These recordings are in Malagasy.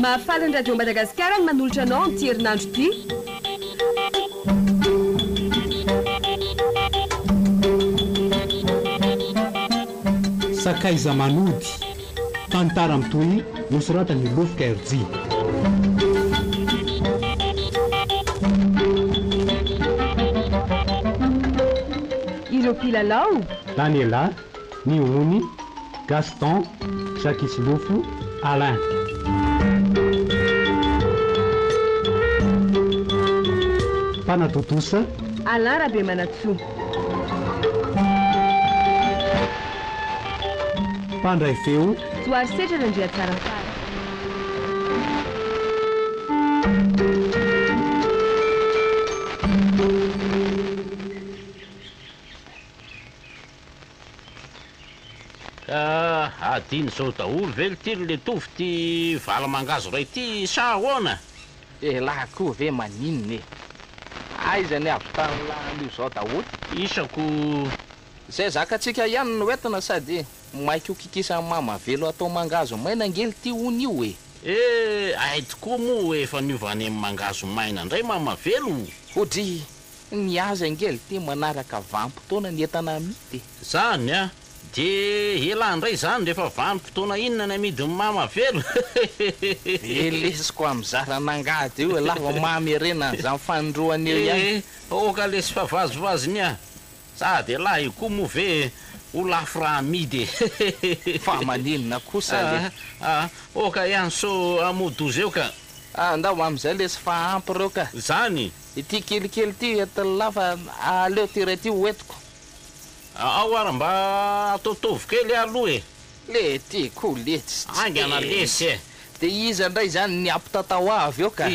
mahafaly ny radio Madagasikara ny manolotra anao amin'ity herinandro ity. Sakaiza manody tantara mitoy nosoratany Lofika RJ. Ireo mpilalao Daniela, Nioni, Gaston, Jacques Isilofo, Alain. Panatotosa Alain Rabemanatsoa. Pandray feo Soary setra nandria tsara tsara. Adiny zao daholo velo ty le tovy ty vala mangazo ray ty sa ahoana? Laha koa ve maninona e? Aiza ny avy tany lahany io zao daholo? Isako Zay zakatsika ihany no entina sady maiky ho kikisan'ny mama velo atao mangazo maina ngely ty hony io e. ay tokoa moa efa niovany amin'ny mangazo maina indray mama velo. Hodry ny aza ngely ty manaraka vanim-potoana ny entana mity. Zany a, de ela indray zany rehefa vanim-potoana inona ny amidy ny mama velo. Lesiko am'zara nangady io lafa mamy rena zany fanindroany eo ihany. Oka lesy fa vazovazony a. Sady laha io koa moa ve ho lafo raha amidy. Fa maninona kosa le. Oka ihany so amodozy eo ka. Andao am'izay lesy fa ampy reo ka. Zany. Ity kelikely ty entiny lafa aleo ty ty hoentiko. Ao ara mba ataotovy kely aloha e. Le ty ko letsy. Angana lesy e. De iza ndray zany ny ampitatao avy eo ka.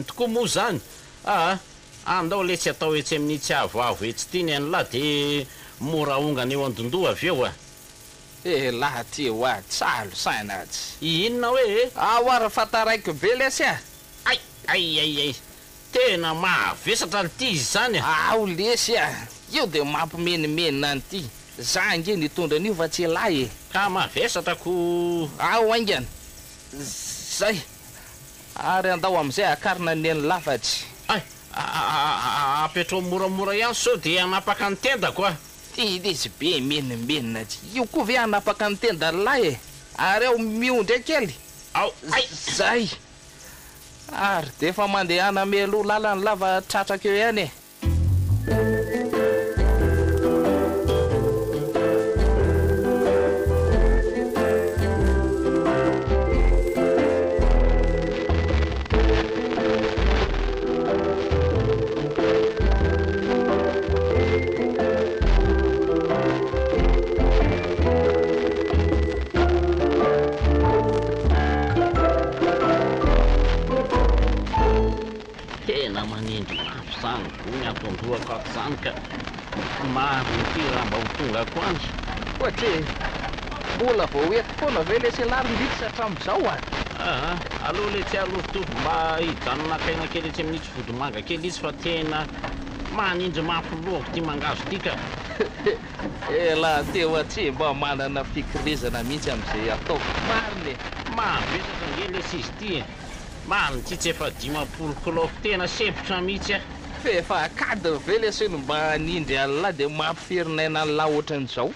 Tokoa moa zany. Andao letsy atao etsy amin'ny tsy avoavo etsy ty ny an'la de mora ongana eo andondoa avy eo a. Laha ty hoa tsalo saina tsy. Inona hoe? Ara fataraiky be lesy a. Ay. Tena mahavesatra ty izy zany a. Ao lesy a. Io de mampimenimenina an'ty. Za nge nitondra an'io fa tsy lay e. Ka mahavesatrako. Ao aingana. Zay. Ary andao am'izay akarina neny lafatsy. Apetro moramora ihany so de anapaka ny tenda koa. Ty izy be menimenina tsy. Io koa ve anapaka ny tenda lay e. Ary ao miondra kely. Zay. Ary de fa mandehana melo lalany lava tratraka eo ihany e. Zany ka maro ty raha mba ho tonga ako andro. Ohatry mbola vao eto foana ve lesy larim-bitsy hatram'izao a. Aloha le tsy alofitovy mba hijanonakaina kely etsy amin'ny tsy vodomanga kely izy fa tena manindry mampilohako ty mangazo ty ka. Laha teo atsy mba manana fikirizana mihitsy am'izay atao. Mariny mahavesatra nge lesy izy ty e. Mariny ty tsy efa 50 kiloko tena sepotra mihitsy a. Efa akadiny ve lesy no mba anindry alina de mampifirinaina an'la ohatran'izao.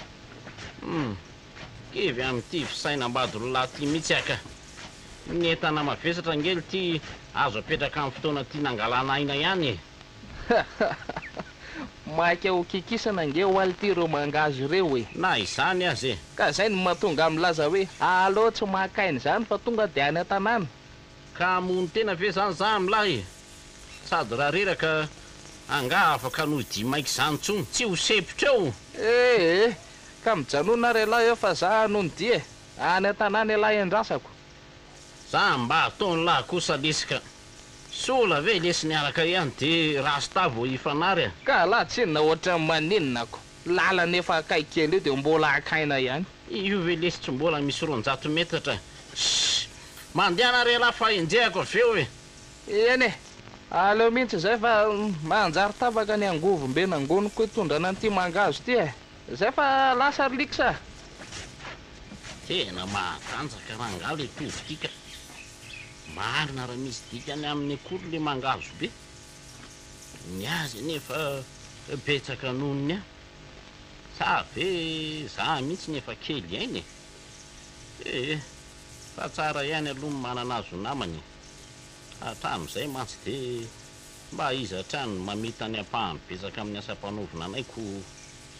Kevy amin'ty fisainam-badolona ty mihitsy aka. Ny entana mavesatra ngely ty azo apetraka amin'ny fotoana ty nangalana aina ihany e. Maika ho kikisana nge ho ality reo mangazo reo e. Na izany azy e. Ka zay no mahatonga milaza hoe alô tsy mahakainy zany fa tonga de any an-tanàna. Ka mony tena ve zany zany milahy. Sady raha reraka anga afaka nody maiky zany tsony tsy ho sepotra eo. Ka mijanona re lahy eo fa za nonody e. Any an-tanàna lahy andrasako. Za mba ataony lahy kosa lesika. Sola ve lesy niaraka ihany de rasta vo ifanary a. Ka laha tsinona ohatra maninonako. Lalana efa akay kely io de mbola akaina ihany. Io ve lesy tsy mbola misy 200 metatra. Mandehana re lahy fa enjehako aveo e. Eny e. Aleo mihitsy zay fa manjary tapaka ny angovombe nangoniko hitondrana an'ity mangazo ty e. Zay fa lasa liksa. Tena mahatanjaka raha ngale tovy tika. marina raha misy dikany amin'ny akory le mangazo be ny azy nefa betsaka nonony a sa ve za mihitsy nefa kely ainy fa tsara ihany aloha manana azo namany hatramin'izay mantsy de mba izy hatrany mamita ny ampahany betsaka amin'ny asa-panovina anaiko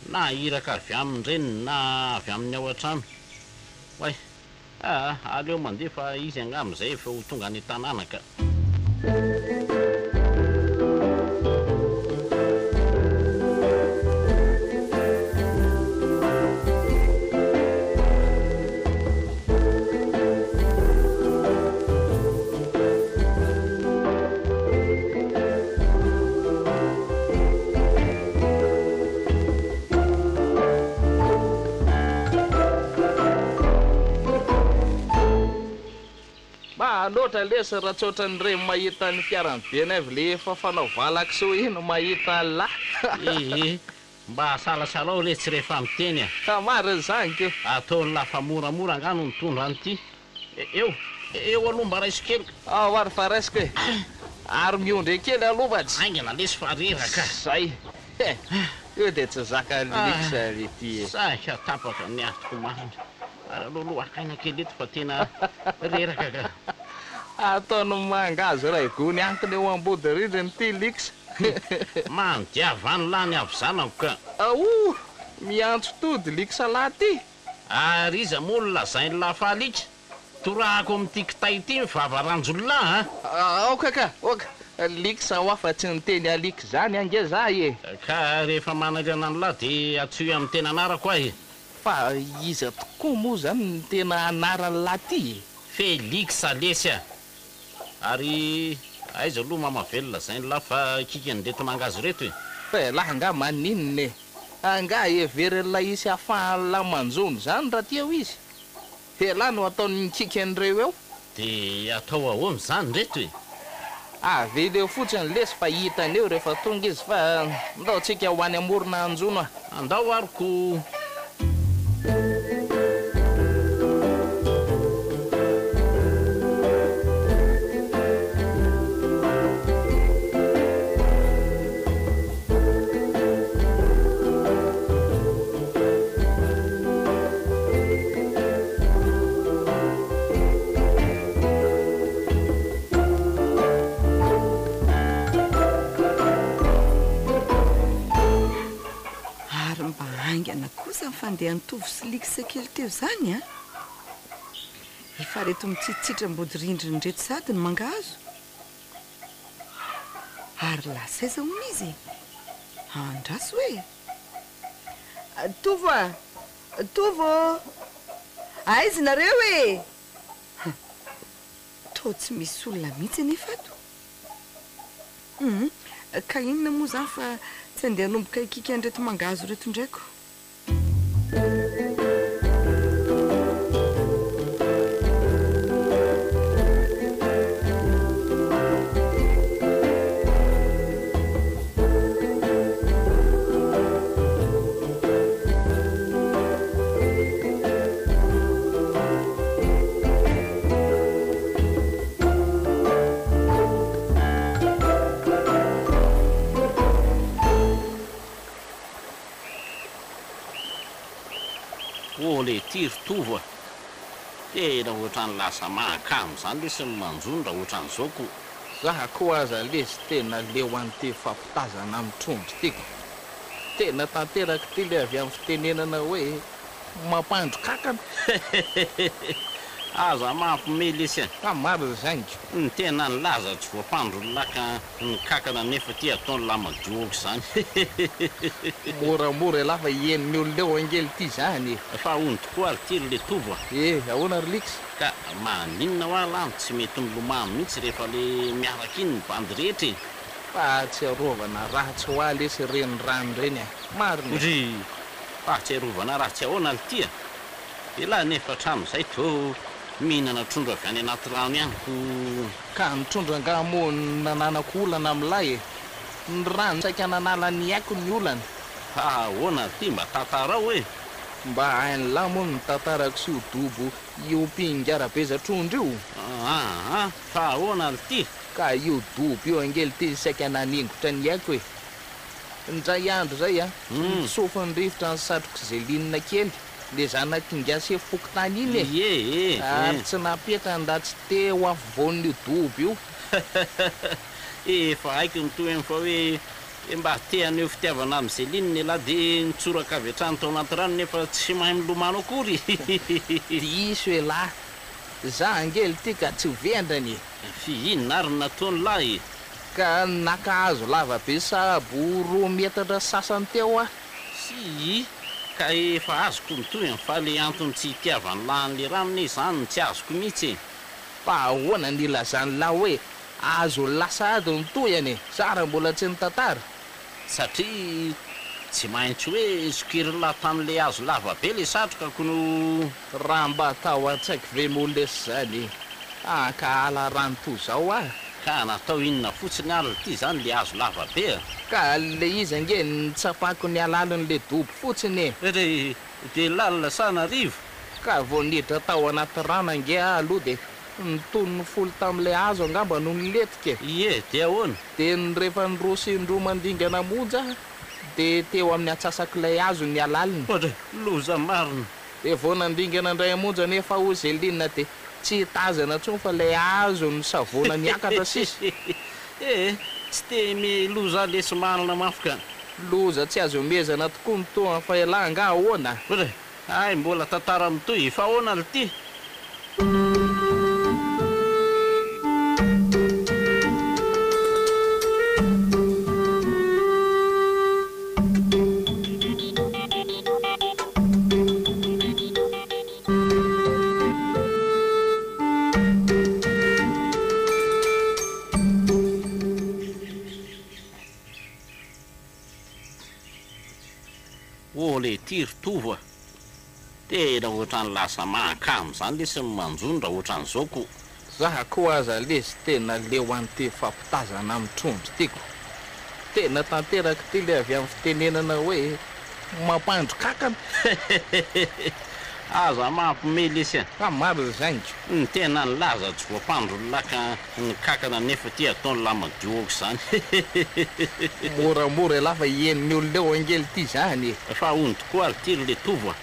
na iraka avy amindreny na avy amin'ny ao an-trano way aleo mandeha fa izy angam'izay efa ho tonga ny tanàna ka loatra lesa raha tsotra ny re mahita ny fiarany beny avy le efa fanao valaka so ino mahita la mba salasala le tsy rehefa miteny mariny zany keo ataony lafa moramora angano nitondra anyty eo aloha mba raiso kely ary fa raisiko e ary miondre kely aloha tsy aingana lesy fa reraka zay io de tsy zaka liksa lety saka tapaka ny atoko mahany ary alohaloha akaina kely eto fa tena reraka ka ataony mangazo raha igony ankiny eo ambody rindriny ty liksa mandiavany lany avy zanako ka miantso tody liksa lahy ty ary iza moa lazainy lafalika torahako amin'ty kitay ty mivavaranjololahy okaka liksa ho afa tsy niteny alika zany ange za e ka rehefa manaliana ny lahy de atsoy amin'ny tena anarako ahy fa iza tokoa moa zany ny tena anarany lahy ty Felix lesy ary aiza aloha mamavelona zay lahy fa kikany reto mangazo reto e fa lahy nga manininy anga everela isy afahany la manjony zany raha ty eo izy lahy no ataony kikan'ireo eo de atao ahoana zany reto e aveleo fotsiny lesy fa hitany eo rehefa tonga izy fa ndao tsika ho any amorona anjono andao aroko fandeha nitovy sy liksa kely teo zany efa reto mitsitsitra mbody rindriny reto sady ny mangazo ary lasaiza hono izy andraso hoe tovo aizy nareo e to tsy misy olona mihitsy anefato ka inona moa zany fa tsy andeha nomboka ikika an'reto mangazo reto ndraiko le tiry tovo tena ohatrany lasa mahakamo zany lesy ny manjony raha ohatran'izao ko za koa aza lesy tena leo an'ty fampitazana amin'ny trondro tiako tena tanteraka ty le avy amin'ny fitenenana hoe mampandro kakana aza mampime lesy maro zany ny tena ny laza tsy voapandro laka ny kakana nefa ty ataony lamadioky zany moramora lafa ieniny oloneo angely ty zany fa ony tokoa ary tiry le tovo ahoana ry liksa ka maninona ho alany tsy mety milomamy mihitsy rehefa le miaraka iny ny bandy rehetra fa tsy arovana raha tsy ho alesy reny rano reny mariny fa tsy arovana raha tsy ahoana le tia de lahy nefa hatramin'izay to mihinana trondro avy any anaty rano ihany ko ka ny trondro angamo nananako olana amilay ny rano saika nanala ny aiko ny olana ahoana ty mba tantarao hoe mba hainy lamo ny tantarako sy odobo io mpingarabezatrondro io fa ahoana ty ka io dobo io angely ty saika naningotra ny aiko hoe ndray andro zay a sofany rivotra ny satroky zelinina kely le zanakingasy efokotany iny ary tsy napetra nda tsy teo afovoan'io dobo io efa haiko mitoy fa hoe mba teaneo fitiavana amin'ny zelininy la de nitsoraka avy hatrany tao anaty rano nefa tsy mahay milomano akory diso hoe lahy za angely ty ka tsy vendrany fiinona ary nataony lahy ka nakahazo lava be sahabo 2 metatra sasany teo a sy ka efa azoko mitoy fa le antony tsy hitiavany lahan'le ranony izany tsy azoko mihitsy fa ahoana ny ilazany lahy hoe azo lasa ady nitoyany sara mbola tsy nitantara satria tsy maintsy hoe sokiry latan'le azo lava be le satroka kono raha mba tao an-tsaiky ve molesy zany ka ala rano to zao a ka natao inona fotsiny alina ty zany le azo lava be ka le izy ange nitsapako ny alalin'le dobo fotsiny de lalina sanarivo ka vo nidra tao anaty rano ange aloha de nitonony folo tam'le azo angamba no niletike de ahoana de rehefa nyrosindro mandingana monja de teo amin'ny atsasak'ilay azo ny alaliny loza marina de vo nandingana ndray amonja nefa ho zelinina de tsy tazana tsony fa lay azo ny savona niakatra sisy tsy te miloza lesy manana mafika loza tsy azo mezana tokoa mitoa fa ela nga ahoana ay mbola tantara mitoy fa ahoana le ty le tiritova tena ohatrany lasa mahakamo zany lesy manjony raha ohatran'izao ko zaha koa aza lesy tena leo an'ty fampitazana amin'ny trondro tiako tena tanteraka ty le avy amin'ny fitenenana hoe mampandro kakana aza mampimely isy fa maro zaingo ny tena ny laza tsy voapandro laka ny kakana nefa ty ataony la madioako zany moramora lafa ieniny olo leo angely ty zany fa ony tokoa ary tiry le tova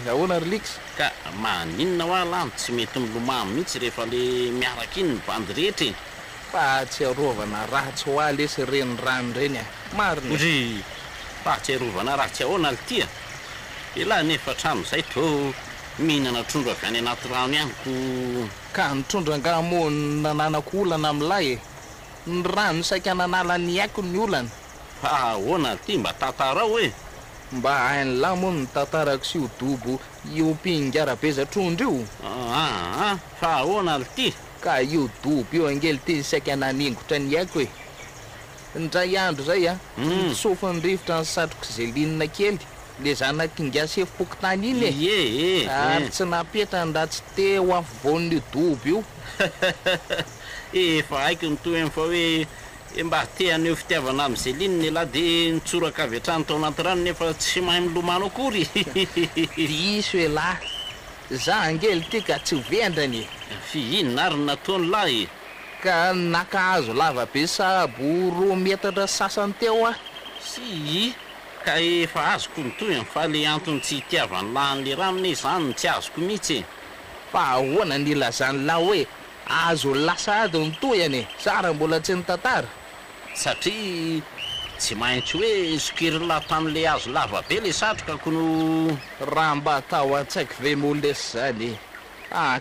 ahoana relix ka maninona ho alany tsy mety milomano mihitsy rehefa le miaraka iny ny bandy rehetra fa tsy arovana ratsy ho aly esy reny rano reny marina fa tsy arovana ratsy ahoana le tia elahy nefa trano zay to mihinana trondro avy any anaty rano ihany ko ka ny trondro angamo nananako olana am'lay ny rano saika nanala ny aiko ny olana fa ahoana ty mba tantarao hoe mba hainy lamo ny tantarako sy odobo io mpingarabezatrondro io fa ahoana le ty ka io dobo io angely ty saika naningotra ny aiko hoe ndray andro zay a sofany rivotra ny satroky zelinina kely le zanakingasy efokotany iny ary tsy napetra nda tsy teo afovoan'io dobo io efa haiko nitoy fa hoe mba teaneo fitiavana amin'ny zelininy la de nitsoraka avy hatrany tao anaty rano nefa tsy mahay milomano akory diso hoe lahy za angely ty ka tsy vendrany fiinona ary nataony lahy ka nakahazo lava be sahabo 2 metatra sasany teo a sy ka efa azoko mitoy fa le antony tsy hitiavany lahan'le ranony zany tsy azoko mihitsy fa ahoana ny ilazany lahy hoe azo lasa ady nitoyany sara mbola tsy nitantara satria tsy maintsy hoe sokiry latan'le azo lava be le satroka kono raha mba tao an-tsaiky ve molesy zany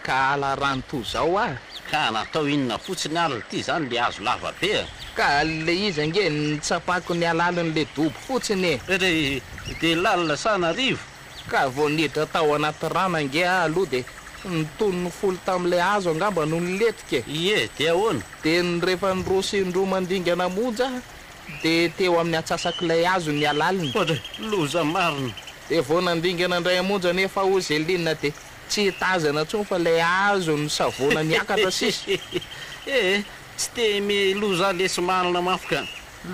ka ala rano to zao a ka natao inona fotsiny alina ty zany le azo lava be ka le izy ange nitsapako ny alalin'le dobo fotsiny de lalina sanarivo ka vo nidra tao anaty rano ange aloha de nitonony folo tam'le azo angamba no niletike de ahoana de rehefa nyrosindro mandingana monja de teo amin'ny atsasak'ilay azo ny alaliny loza marina de vo nandingana ndray amonja nefa ho zelinina de tsy tazana tsony fa lay azo ny savona niakatra sisy tsy te miloza lesy manana mafika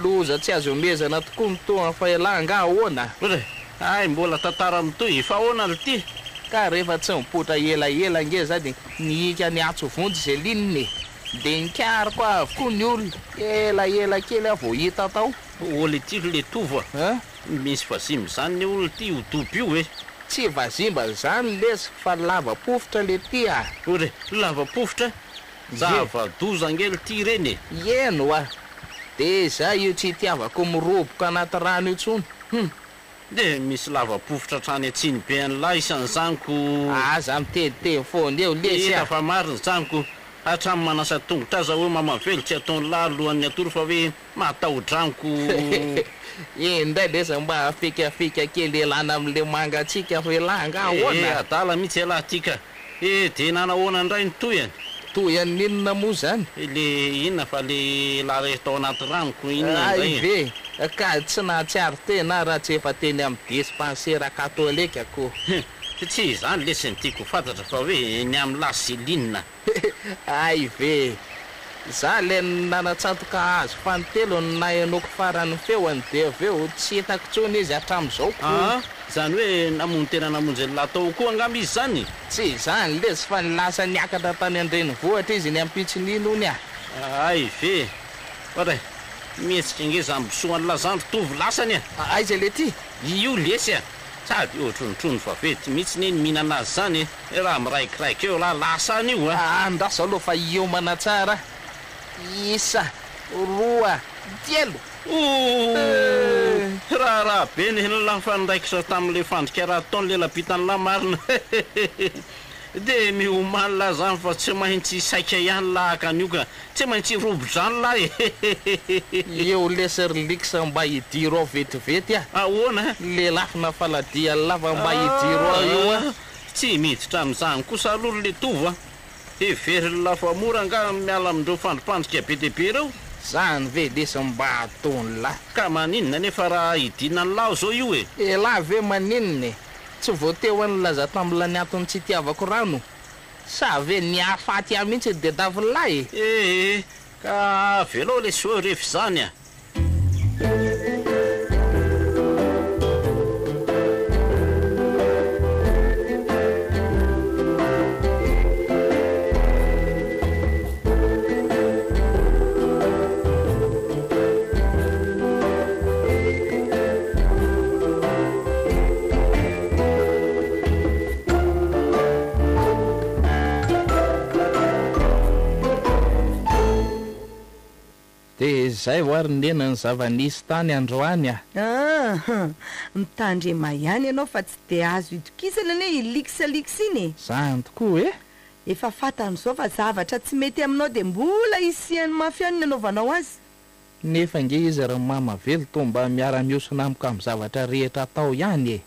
loza tsy azo mezana tokoa mitoa fa ela nga ahoana ay mbola tantara mitoy fa ahoana ry ty ka rehefa tsy mipotra elaela nge za de niika ny atsovonjy zay lininy de nikary koa avokoa ny olona elaela kely avo hita tao oly ty le tovo misy vazimba zany ny olona ty hodoby io tsy vazimba zany lesy fa lava-pofotra le ty ore lava-pofotra zava-doza ngely ty reny eno de za io tsy tiavako miroboka anaty rano io tsony de misy lava-pofotra trany atsiny be an'lahy isan'ny zaniko aza mitediteny foana eo lesy fa mariny zaniko hatramy manasa tongotra aza hoe mamavelo tsy ataony lahy alohan'ny atory fa hoe mahataho-draniko indray lesa mba afikafika kely elana am'le mangatsika hoe langa ahoana adala mihitsy alahy tika de nanahoana ndray ny toyany toyany inona moa zany le inona fa le laha rehetra tao anaty ranoko inona ay ve ka tsy nahatsiary tena raha tsy efa teny amin'ny dispensaire katolika ko tsy zany lesy nytiako fantatra fa hoe ny amin'ny laselinina ay ve za le nanatsantoka azo fantelo ny nahenoko farany feoany de aveo tsy hitako tsony izy hatramin'izao zany hoe namony tena namonjy lahy tao koa angamba izy zany tsy zany lesy fa nilasa niakatra tany an-drenivohatra izy ny ampitsinino ony ay ve ora mihetsika nge zambosoany lazandro tovy lasany aiza le ty io lesy sady ohatronitrony fa vety mihitsy neny mihinana azy zany raha miraikiraiky eo laha lasany io andrasa aloha fa io manatsara isa roa telo raha be nylahy fandraikitra tamin'le fandrika raha taony lela-pitany lahy marina de miomaly lahy zany fa tsy maintsy saika ihany lahaka an'io ka tsy maintsy robo-drano lahy eo leserliksa mba hidiro ao vetivety ahoana lelafina faladia lava mba hidiro ao io tsy miditra am'izany kosa aloha le tovo very lafa mora nga miala amindreo fandropandrika be dehibe reo zany ve lesa mba atony lahy ka maninona nefa raha hidina ny lao zao io lahy ve maninony tsy voateo any laza tam'lany atony tsy tiavako rano sa ve niafaty a mihitsy de davilahy ka velao le so refy zany de zay oary nena ny zava-nisy tany androany mitandrema ihany ianao fa tsy de azo itokisana ne iliksaliksa iny zany tokoa efa fatan'izao fa zavatra tsy mety aminao de mbola isiany mafy any ny anaovanao azy nefa nge izy ry mamavelo to mba miara-miosona amiko amin'ny zavatra rehetra atao ihany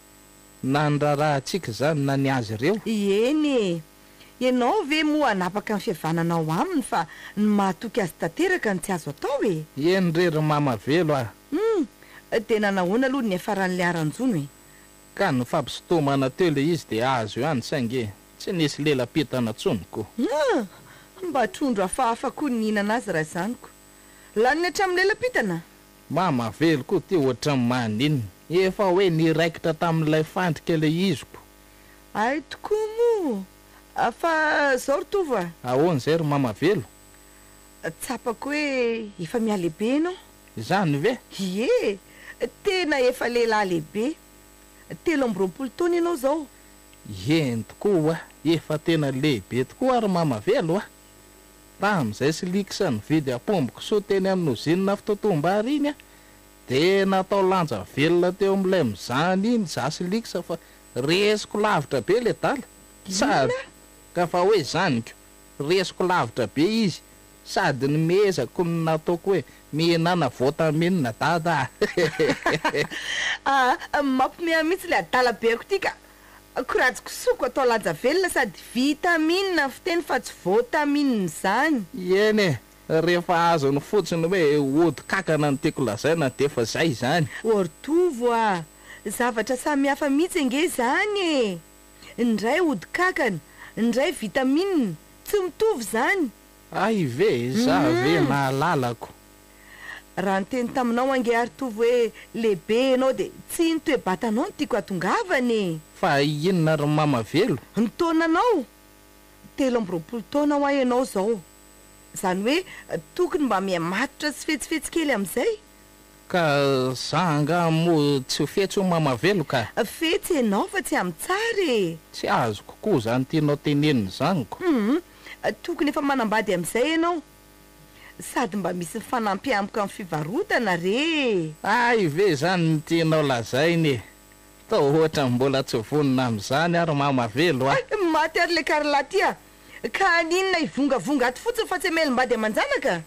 na nyraharaha atsika zany na ny azy ireo eny ianao ve moa anapaka ny fihavananao aminy fa ny mahatoky azy tanteraka ny tsy azo atao eny re ry mamavelo tena nahoana aloha ny afaran'le aranjony ka ny fampisotomana teo le izy de azo ihany sainge tsy nisy lela-pitana tsoniko mba trondro hafahafa koa ny hinana azy raha zaniko laniny hatramin'ny lela-pitana mamavelo koa ty ohatra ny maninona efa hoe niraikitra tamin'ilay fandrika le iziko ay tokoa moa fa zao ry tovo ahoana zay ry mamavelo tsapako hoe efa mialehibe ianao zany ve tena efa lehilahy lehibe 13 taona ianao zao eny tokoa efa tena lehibe tokoa ary mamavelo raha am'izay sy liksa ny vidy apomboko so teny amin'ny ozinina fitotombary iny de natao lanja velona teo am'ilay mizany iny za sy liksa fa resiko lavitra be le dala sady ka fa hoe zaniko resiko lavitra be izy sady ny mezako ny nataoko hoe mihinana voatamina dada mampimeha mihitsy le adala beako ty ka koratsiko soko atao lanja velona sady vitamina fiteny fa tsy voatamina zany eny rehefa azo ny fotsiny hoe ody kakana ny tiako lazaina de fa zay zany ortovo zavatra samy hafa mihitsy nge zany ndray ody kakana ndray vitamina tsy mitovy zany ay ve za ve nahalalako raha nyteny taminao ange ary tovy hoe lehibe ianao dia tsy ny toe-batanao no tiako atongavany. fa inona ry mama velo? Ny taonanao 13 taona ho ahy ianao zao, zany hoe tokony mba mihamatotra sy fetsifetsy kely amin'izay. Ka zanga mo tsy ho fetsy ho mama velo ka? Fetsy ianao fa tsy amin'ny tsara. Tsy azo kokoa zany tianao teneniny zaniko. Tokony efa manambady amin'izay ianao, sady mba misy fanampiamboka amin'ny fivarotana re. Ay ve zany ny tianao lazainy? Tao ohatra mbola tsy vonina amin'izany ary mama velo a. Maty ary le karalatia, ka ninona ivongavonga aty fotsiny fa tsy melim-bady aman-janaka?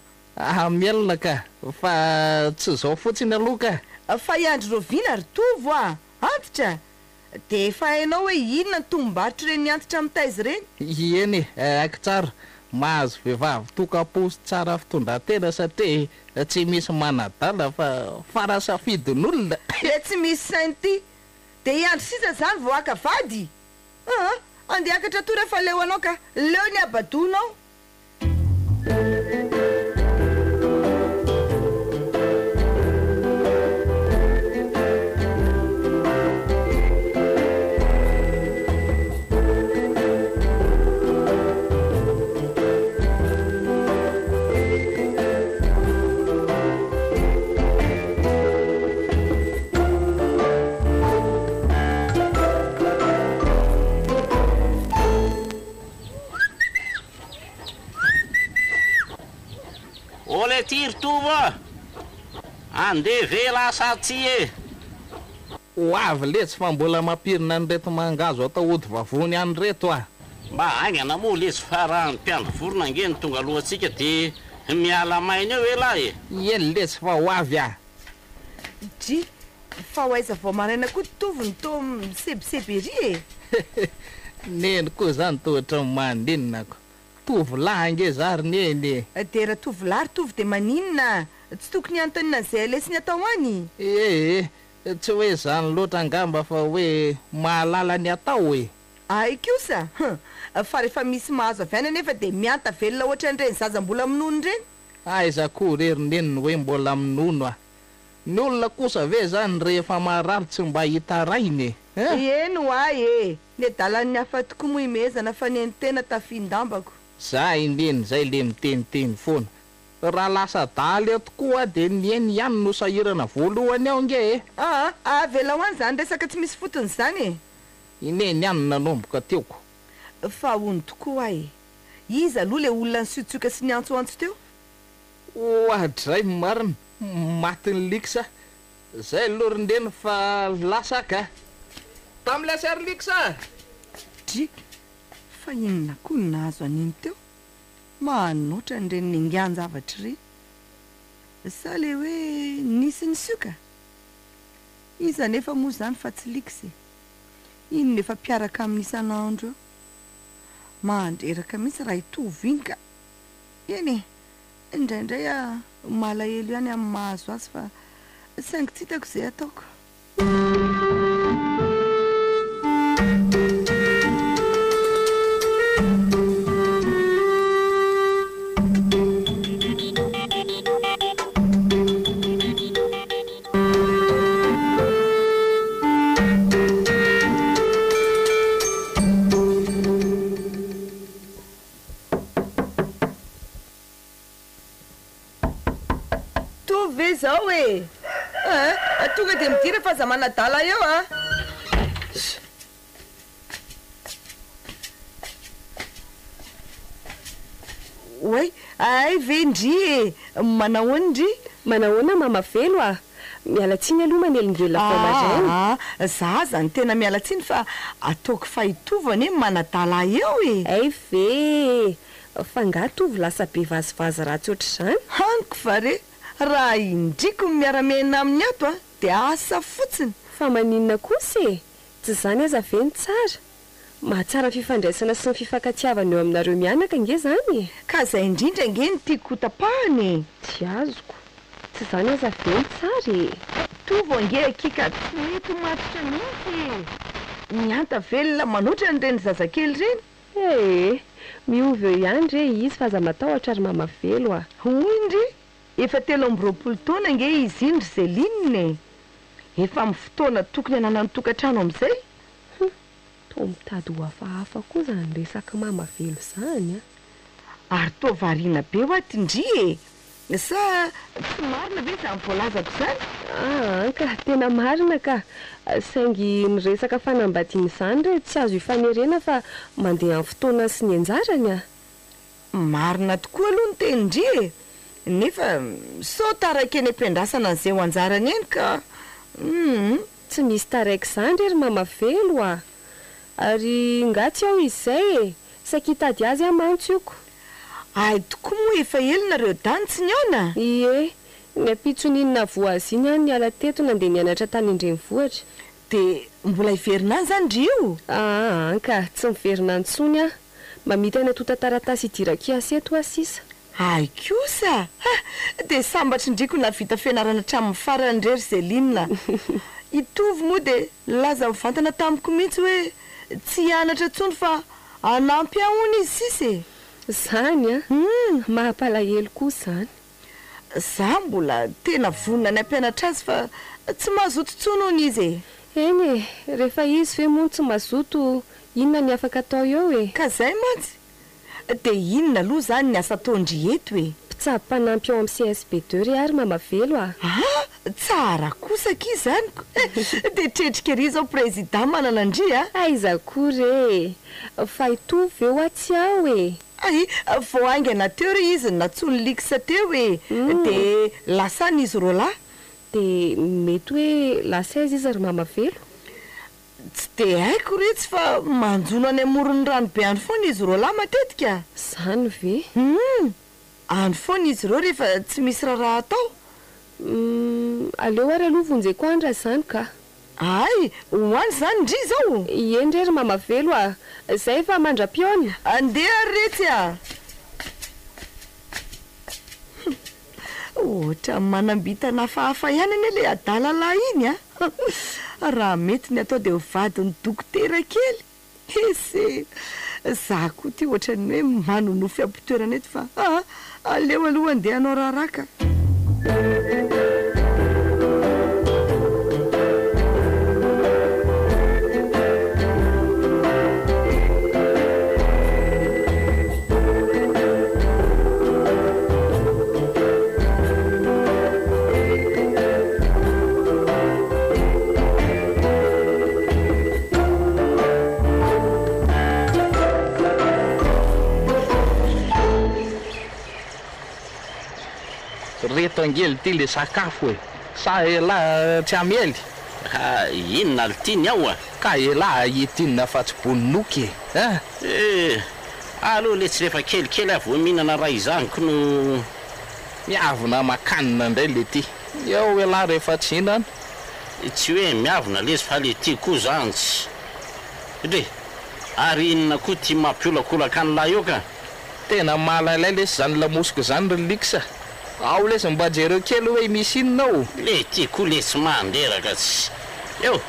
Mielona ka, fa tsy zao fotsiny aloha ka. Fa iandro roviana ry tovo a, antitra. De efa hainao hoe inona ny tombombatotra ireny antitra amin'ny taizy ireny? Eny aiko tsara, mahazo vehivavy toka-posy tsara fitondran-tena satria tsy misy manadala fa fara safidin'olona. Le tsy misy sainty, de iandro sisa zany vao aka vady. Andeha akatra to rehefa leo anao ka leo ny abadonao. Ole ty ry tovo andeha vela asa tsy e. Ho avy letsy fa mbola mampirina ny reto mangazo atao ody vavony any reto a. Mba aingana moa lesy fa raha ny mpiandro vorona nge ny tonga alohantsika de miala maina eo ela e. Eny letsy fa ho avy a. Dry, fa ho aiza vao maraina koa tovo ny to misebiseby ery e. Neny koa zany tohatra maninonako. Tovy lahy nge zary neny. De raha tovy lahy ry tovy de maninona? Tsy tokony antonina izay lesiny atao any. Tsy hoe zany loatra angamba fa hoe mahalala ny atao e. Ay kosa, fa rehefa misy mahazo avy any anefa de mianta velona ohatra n'ireny zaza mbola minono ireny. Aiza koa rery neniny hoe mbola minono a. Ny olona kosa ve zany rehefa marary tsy mba hitarainy e. Eno ay e, ny dalan'ny hafa tokoa moa imezana fa ny tena tafindambako. Za indeny zay le miteniteny foana. Raha lasa daly tokoa de nieny ihany no sahirana voalohany ao nge e. Vela ho any zany resaka tsy misy fotony zany e. Ineny ihany nanomboka teoko. Fa hony tokoa ay. Iza aloha le olona nisotsoka sy niantsoantso teo? Oadray marina, matiny liksa. Zay lorindeny fa lasa ka. Tam'le sery liksa. Dry, fa inona koa ny nahazo aniny teo? Manoatra ny reny ningiany zavatra reny. Sa le hoe nisy ny soka? Iza nefa moa zany fa tsy liksa. Ino nefa mpiaraka amin'ny isan'andro eo? Mandreraka mihitsy raha hitovy iny ka. Eny e, indraindray malahelo ihany amin'ny mahazo azy fa saingy tsy hitako izay ataoko. Zao e. Tonga de midira fa za manadala eo a. Oay, ay vendry e. Manahoana ndry? Manahoana mama velo a? Miala tsiny aloha manelingela fa maraina. Za zany tena miala tsiny fa ataoko fahitovana e manadala eo e. Ay ve, fa nga tovy lasa be vazivazy ratsy ohatr'izany. Haniko fa re. Raha indriko miaramena amin'ny ato a de asa fotsiny. Fa maninona kosa e? Tsy zany aza ve ny tsara? Mahatsara fifandraisana sy ny fifankatiavana eo aminareo mianaka nge zany. Ka zay indrindra nge ny tiako tapahany. Tsy azoko. Tsy zany aza ve ny tsara e? Tovo nge akika tsy mety matotra mihitsy. Mianta velona manoatra n'ireny zazakely reny. Miovy eo ihany re izy fa aza matahotra ary mama velo a. Hoy ndry. efa 3 taona nge izy indry Zeline efa amin'ny fotoana tokony hanana tokantrano amin'izay. to mitady ho hafahafa koa zany resaka mamavelo zany Ary to variana be ho atindry sa tsy marina ve zany voalazako zany? Ka tena marina ka saingy miresaka fanambadiana izany re tsy azo ifanerena fa mandeha amin'ny fotoana sy ny anjarany Marina tokoa aloha ny tenindry nefa so taraiky eny am-piandrasana an'izay ho anjarany eny ka tsy misy taraiky izany rery mamavelo ary ngatsy ao izay sakitady azy amantsioko ay tokoa moa efa elinareo dany tsy niona ie ny ampitson'inona voaziny any niala teto nandeha nianatra tany Indrenivohitra de mbola iverina any zany rio ka tsy miverina antsony mamita eny atota taratasy idira kiasy eto asisa ay kosa de sambatry ndriko navita fianarana hatramin'ny farany rery Zeline itovy moa de laza mivantana tamiko mihitsy hoe tsy hianatra tsony fa anampy ahony izy sisy zany mahampalahelo kosa zany za mbola tena vonina ny ampianatra azy fa tsy mazoto tsony hony izy eny rehefa izy ve moa tsy mazoto inona ny afaka atao eo ka zay mantsy de inona aloha zany ny asa ataondry eto mpitsabo mpanampy ao amin'ny CSB2 ry ary mamavelo tsara kosaka izy zany de tretrika ery zao président mananandry aiza kory fa itovy eo atsy ao ay vao aingana teo re izy natsony liksa teo de lasany izy rola de mety hoe lasaiza izy ry mamavelo tsy de haiko retsy fa manjono any amorony rano be any foana izy rola matetika zany ve any foana izy reo rehefa tsy misy raha atao aleo ary aloha vonjeko andra zany ka ay hoany zany ndry zao endrery mamavelo zay fa mandra-piona andeha retsy ohatra manambitana hafahafa ihany ane le adalalahy iny raha mety ny atao de vadiny dokotera kely ese za koa ty ohatrany hoe manonofy ampitoerana eto fa aleo aloha andeha anao raharaka reto angely ty le sakafo sa ela tsy amely inona le tiny ao ka ela itinina fa tsy boninoky aloha le tsy rehefa kelikely avo mihinana raha izaniko no miavona makanina indray le ty eo ela rehefa tsy hinana tsy hoe miavona lesy fa le ty koa zany tsy re ary inona koa ty mampiolakolaka anylahy eo ka tena mahalalay lesy zany lamosiko zany ry liksa ao lesy mba jereo kely hoe misy inonao le ty koa le tsy manderaka tsy eo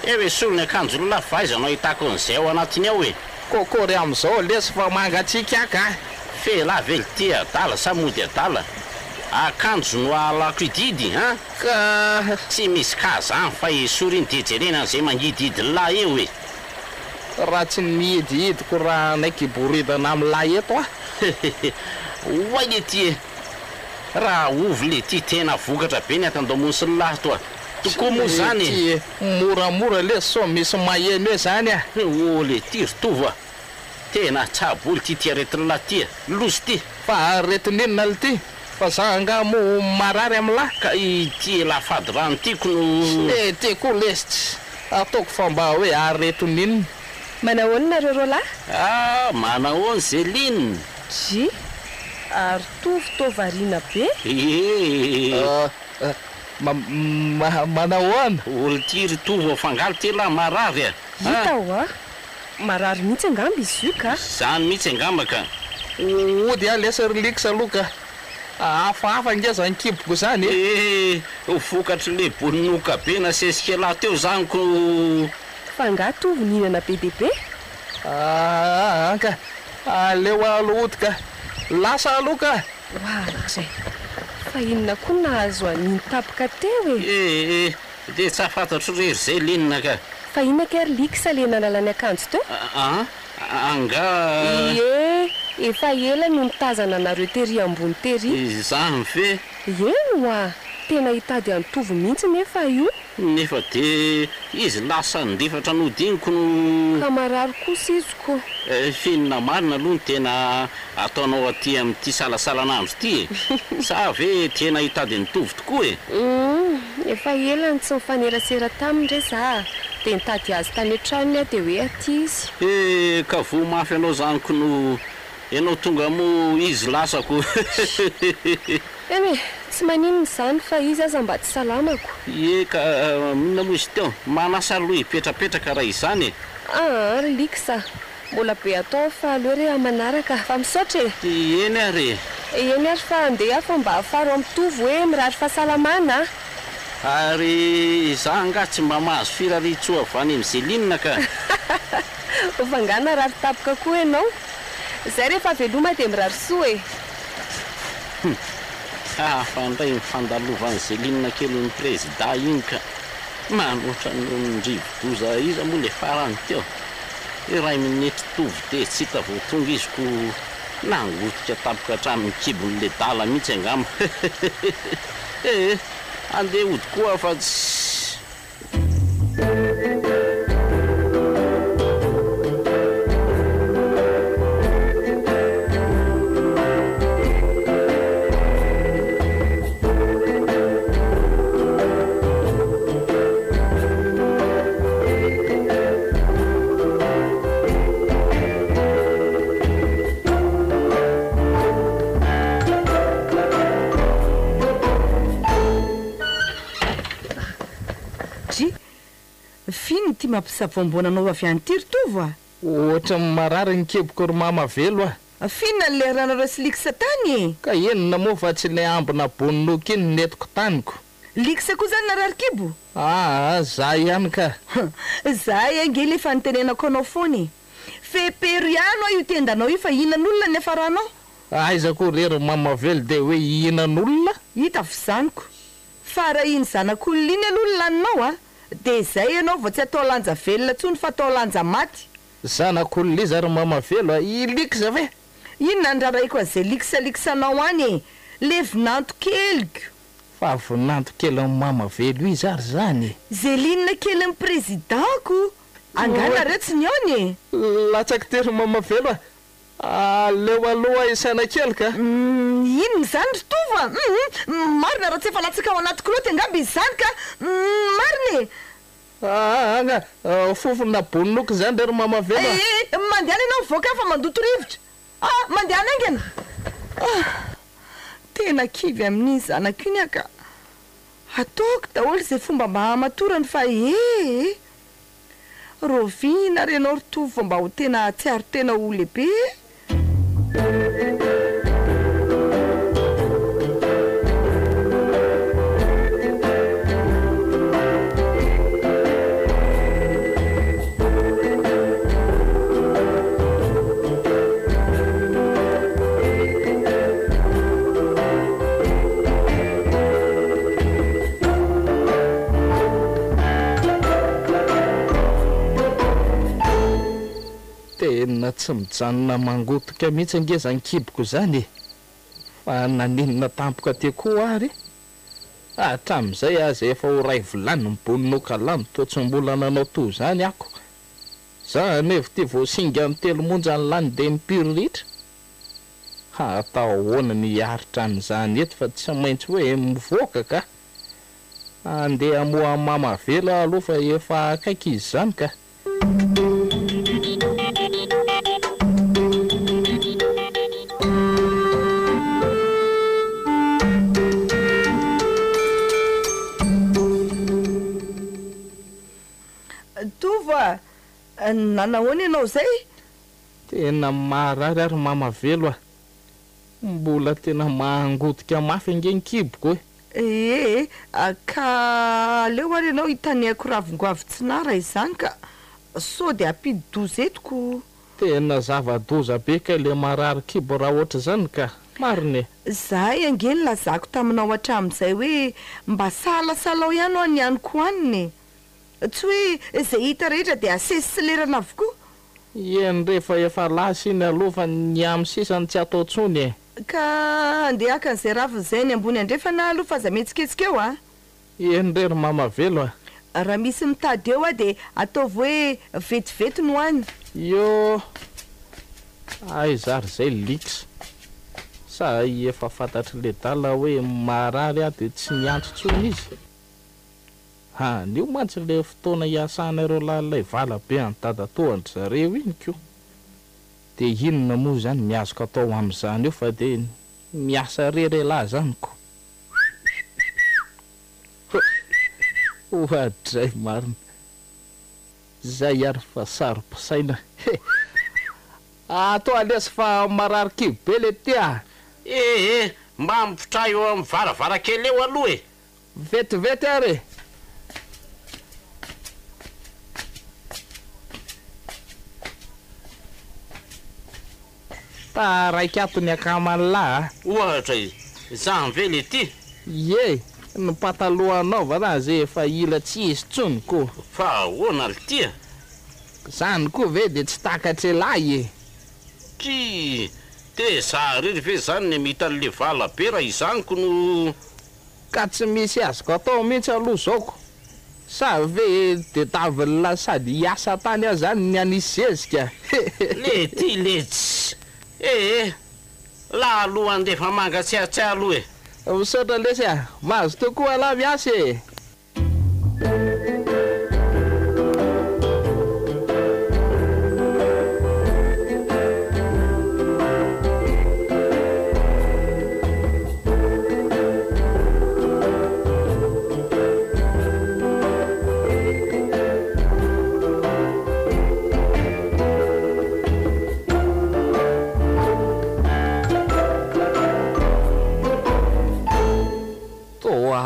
hoe solony akanjo lafy aizanao hitako an'izay ao anatiny ao kokory am'izao lesy fa mangatsika aka fe la vely ty adala sa mody adala akanjo no alako ididy ka tsy misy ka zany fa isoriny de jerena an'izay mangididy lahy eo raha tsy nihidihidiko raha naiky boridana amin'ny lahy eto oay le ty raha ovy le ty tena vokatra be ny atandamony sy lahy toa toko moa zany moramora le so misy maheno hoe zany le ty ritova tena tsaboly ty aretin'lahy ty loso ty fa aretin'inona le ty fa za nga mo marary amin'ny lahy ka ity lafady rano tiako no ty koa lesy ataoko fa mba hoe aretin'inona manahoana nareo lahy manahoana Zeline ary tovy tovariana be manahoana olo ty ritova fangalo ty lahy marary hita marary mihitsy angamba izy io ka zany mihitsy angamba ka ody lesa riliksa aloha ka hafahafa nge zany kiboko zany vokatry le boninoka be nasesika lahy teo zany ko fa nga tovy nihinana be dehibe ka aleo aloha ody ka lasa aloha ka zay fa inona koa nahazo an'iny tapaka teo e dia tsy ahafantatro rery zay linina ka fa inona kery liksa le nanalany akanjo teo anga efa ela no nitazana nareo tery ambony tery izany ve eno a tena hitady antovy mihitsy nefa io nefa dia izy lasa ndefatra nodiniko no kamarary kosa iziko finina marina aloha ny tena ataonao aty amin'ity salasalanandro ity sa ve tena hitady nitovy tokoa efa ela ny tsy mifanerasera tamindre za dia nitady azy tany an-tranony a dia hoe aty izy ka vo mafy anao zaniko no ianao tonga mo izy lasako eny tsy maninona izany fa izy aza mba tsy salamako ka minona moa izy teo manasa loha hipetrapetraka raha izany liksa mbola be atao fa aleo re amanaraka fa misaotra eny ary eny ary fa andeha fa mba afaro mitovy hoe mirary fahasalamana ary za nga tsy mba mahazo firaritsoa avy any amin'izay linina ka vangana rary tapoka koa ianao zay rehefa veloma dia mirary soa fandray mifandalovan'izay linina kely ny président iny ka manoatra nondrivodoza iza moa le farany teo iray minitry tovy dia tsy hita vao tonga iziko nangotika tapoka hatramin'ny kibon'le dala mihitsy angama andeha ody koa fa tsy finy ty mampisavoambonanao avy any ty ritovo ohatra marary ny keboko ry mamavelo finina ny le ranareo sy liksa tany ka enona moa fa tsy le ambina boninoky iny netiko taniko liksa koa zany narary kibo za ihany ka za angely efa nitenenako anao foany feperiano io tendanao io fa ihinan'olona ny afaranao aizako rery mamavelo dia hoe ihinan'olona hita avy zaniko fa raha iny zanak'olona iny alolona aninao dia zay ianao vao tsy atao lanja velona tsony fa atao lanja maty zanak'olona izy ary mamavelo iliksa ve inona ndraraiko an'izay liksaliksanao any le vinanto keliko fa vinanto kely ny mamavelo izy ary zany zay linina kely ny présidentko angana retsy ny aony latsaky tery mamavelo leo aloha isana kely ka inona zany ritova marina raha tsy efa latsaka ao anaty kiloty angamba izy zany ka mariny anga fofona boninoky zany rery mamavelo mandehana ianao mivoaka fa mandoto rivotra mandehana angena tena kivy amin'iny zanako iny aka ataoko daholo zay fomba mba hamatorany fa rovina renao ritovo mba ho tena tsy aro tena ho lehibe tena tsy mijanona mangotoka mihitsy angeza ny kiboko zany fa naninona tampoka te koa ary hatramin'izay aza efa ho ray volany miboninoka lamy toa tsy mbola nanao toy zany ako za nevo ty voasinga amin'ny telo monja ny lany dia mipiriritra atao ahoana ny hiaritra an'izany eto fa tsy maintsy hoe mivoaka ka andeha moa mamavelo aloha fa efa akaiky izy zany ka tova nanahoana ianao zay tena marary ary mamavelo mbola tena mangotika mafy angeny kiboko ka leo ary ianao hitaniako ravongoavy tsinara izany ka so dia ampidi doza etiko tena zava-doza be ka le marary kibo raha ohatra zany ka mariny zahay angely lazako taminao hatramin'izay hoe mba salasalao ihany ho any ko aniny tsy hoe zay hita rehetra dia asesiselerana avokoa eny rehefa efa lasa iny aloha fa ny amin'ny sisany tsy atao tsony ka andeha haka n'izay raviny zay ny ambony andrefana aloha fa za metsiketsika eo a eny rery mamavelo raha misy mitady eo a dia ataovy hoe vetivety no any yo ay zary zay lix sa efa fantatry le dala hoe marary a dia tsy miantso tsony izy nio mantsy le fotoana iasanareo lalilay vala be antadatoandry zareo iny ko dia inona moa zany miazoko atao amin'izany io fa dia miasa rerelahy zany ko oadray marina zay ary fa sarom-pisaina atao alesy fa marary kibo be le tia mba mipitra eo amin'ny varavarakely eo aloha vetivety ary ta raiky atony akaman'lahy ohatra zany ve le ty ye ny pataloha anaovana zay efa ila tsy izy tsony ko fa ahoana le tia zany koa ve dia tsy takatra lahy ty te zahariry ve zany ny mita le vala be raha izaniko no ka tsy misy azoko atao mihitsy aloha zaoko sa ve dia tavilla sady hiasa tany aho zany ny anisy zezika le ty le tsy la aloha andefa mangatsiatsy aloha misaotra lesy mahazo tokoa lahy miasa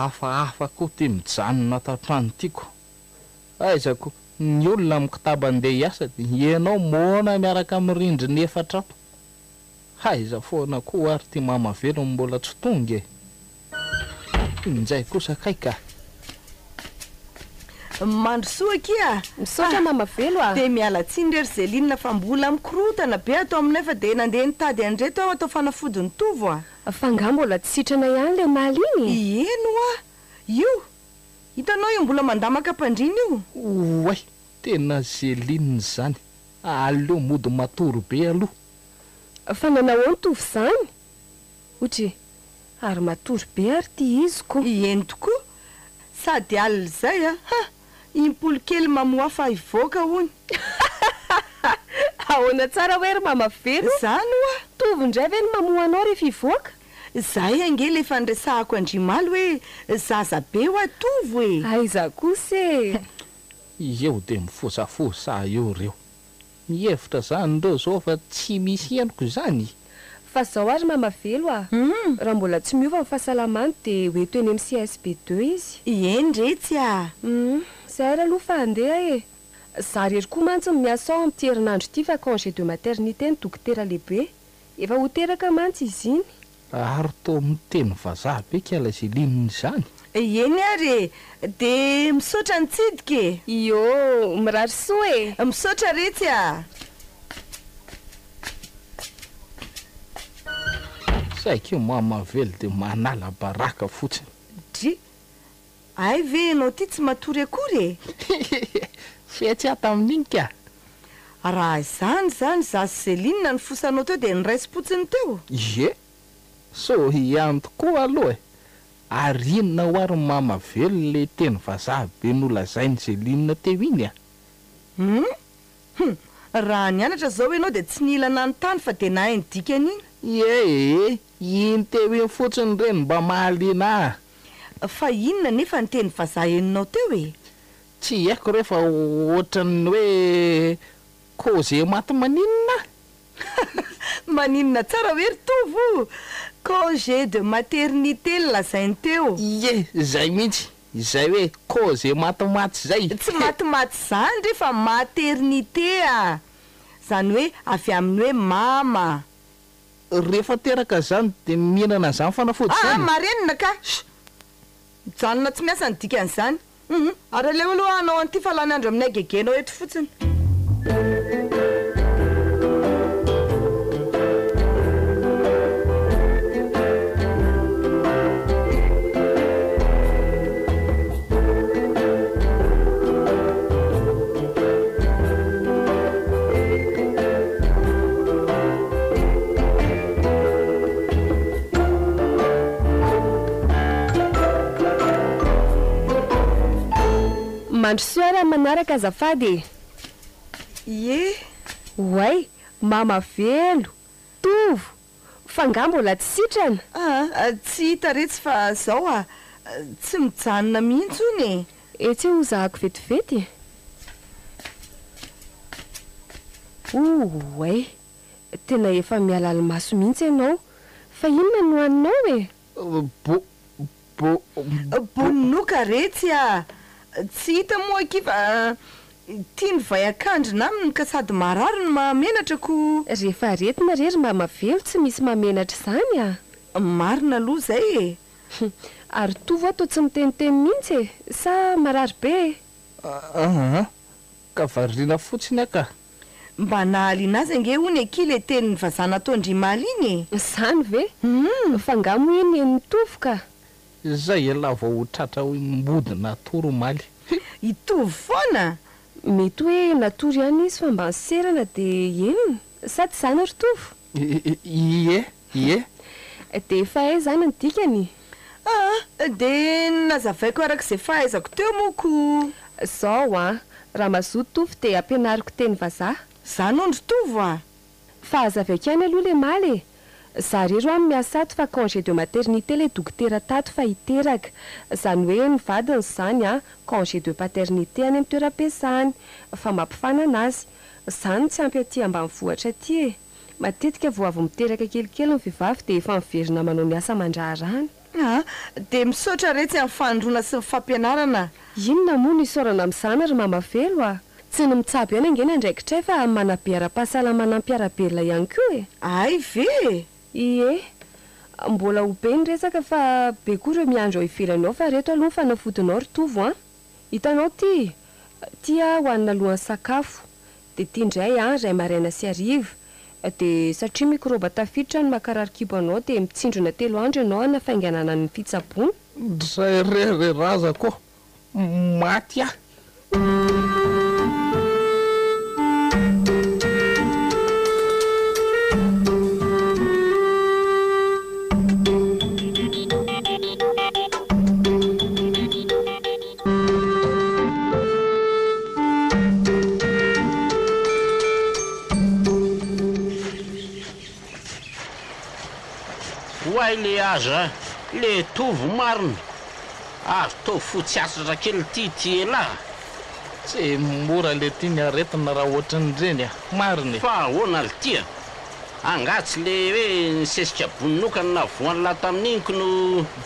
hafahafa koa ty mijanona tatrano tiako aizako ny olona mikitaba andeha hiasa dia ianao moana miaraka amin'ny rindriny efatrato haiza foana koa ary ty mamavelo mbola tsy tonga injay kosa kaika mandrosoa kia misaotra mamavelo dia miala tsiny rery Zelinina fa mbola mikorotana be atao aminay fa dia nandeha nitady andreto aho atao fanafodiny tovo fa ngah mbola tsy sitrana ihany le maly iny eno io hitanao io mbola mandamaka mpandriny io oay tena Zelinina zany aleo mody matory be aloha fa nanao nitovy zany otry ary matory be ary ty iziko eny tokoa sady alina zay impolo kely mamoa fa ivoaka hony ahoana tsara hoe ry mamavelo zany tovy indray ve ny mamoanao rehefa ivoaka zahay angely efa nresahako andrimaly hoe zaza be ho atovo aiza kosa eo dia mifosafosa eo reo mihevitra zany reo zao fa tsy misy henoko zany fa zao ary mamavelo raha mbola tsy miova ny fahasalamany dia hoeto eny amin'ny CSB2 izy eny retsy zay ary aloha fa andeha za rery koa mantsy miasa ao amin'ity herinandro ity fa congé de maternité ny dokotera lehibe efa ho teraka mantsy izy iny ary to miteny vazaha be kiala Zelinina zany eny ary dia misaotra nitsidika iyo mirary soa misaotra retsy saiko mamavelo dia manala baraka fotsiny dry ay ve anao ty tsy matory akory fetsy ato amin'iny ka raha zany za Zelinina ny fosanao teo dia niraisi-potsiny teo so ihany tokoa aloha ary inona ho ary mamavelo le teny vazaha be nolazainy Zelinina teo iny raha nianatra zao ianao dia tsy nilana ny tany fa dia nahay ny dikany iny iny teo iny fotsiny reny mba mahaliana fa inona nefa ny teny vazaha eninao teo tsy haiko rehefa ohatrany hoe congé maty maninona maninona tsara hoe ry tovo congé de maternité lazainy teo zay mihitsy izay hoe congé matimaty zay tsy matimaty zany rehefa maternité zany hoe avy amin'ny hoe mama rehefa teraka zany de mihinana zany fanafody zany marenina ka mijanona tsy miasa ny dikan'izany ary aleo aloha anao an'ity falany andro amin'ny agegenao eto fotsiny mandro soara manaraka azafady ye oay mama velo tovo fanga mbola tsy sitrana tsy hita retsy fa zao tsy mijanona mihitsy ony etsy ho zahako vetivety oay tena efa mialala maso mihitsy ianao fa inona no aninao e bonoka retsy tsy hita moa kiva tia ny vai akandrina aminy ka sady marary no mahamenatrako rehefa retina rery mamavelo tsy misy mahamenatra zany marina aloha zay ary tovo atao tsy miteniteny mihitsy sa marary be ka varina fotsiny aka mba nahaliana azy ange hony aky le tenin'ny vazana taondrimaly iny zany ve fangamo iny eny tovoka zay ala vao ho tratra hoe mbody natoromaly itovy foana mety hoe natory ihany izy fa mba nserana de enina sady zany ry tovo ie de efa hay zany ny dikany de nazavaiko arak'izay fahaizako teo moko zao raha mazoto tovo de ampianariko teny vazaha zany ondro tovo fa azavaiko ihany aloha le maly za rery ho amin'ny miasa ato fa congé de maternité le dokotera tato fa hiteraka zany hoe ny vadiny zany congé de paternité any amin'ny toeram-piasany fa mampifana anazy zany tsy ampy aty ambanivohitra aty matetika vao avy miteraka kelikely ny vehivavy de efa miverina manao ny asa mandraharany de misaotra retsy amin'ny fandrona sy ny fampianarana inona moa nisaorana amin'izany ry mamavelo tsy ny mitsaby ihany angeny andraikitray fa manabeara-pahasalamana ampiarabelona ihany koa ay ve ie mbola ho be ny resaka fa be koa reo miandro ao ivelanao fa reto aloha ny fanafodinao ry tovo hitanao tia ho anina alohan'ny sakafo de tia indray ray maraina sy ariva de satria mikroba tafiditra ny makararikibo anao de mitsindrona 3 andro ianao anafainganana ny fitsabony zay reraza koa maty oay le aza le tovo marina ary to fotsy asatra kely ty ela tsy mora le tiany aretina raha ohatran'ireny mariny fa ahoana ly tia angatsy le hoe nisesika bonokany na voany lahy tamin'iniko no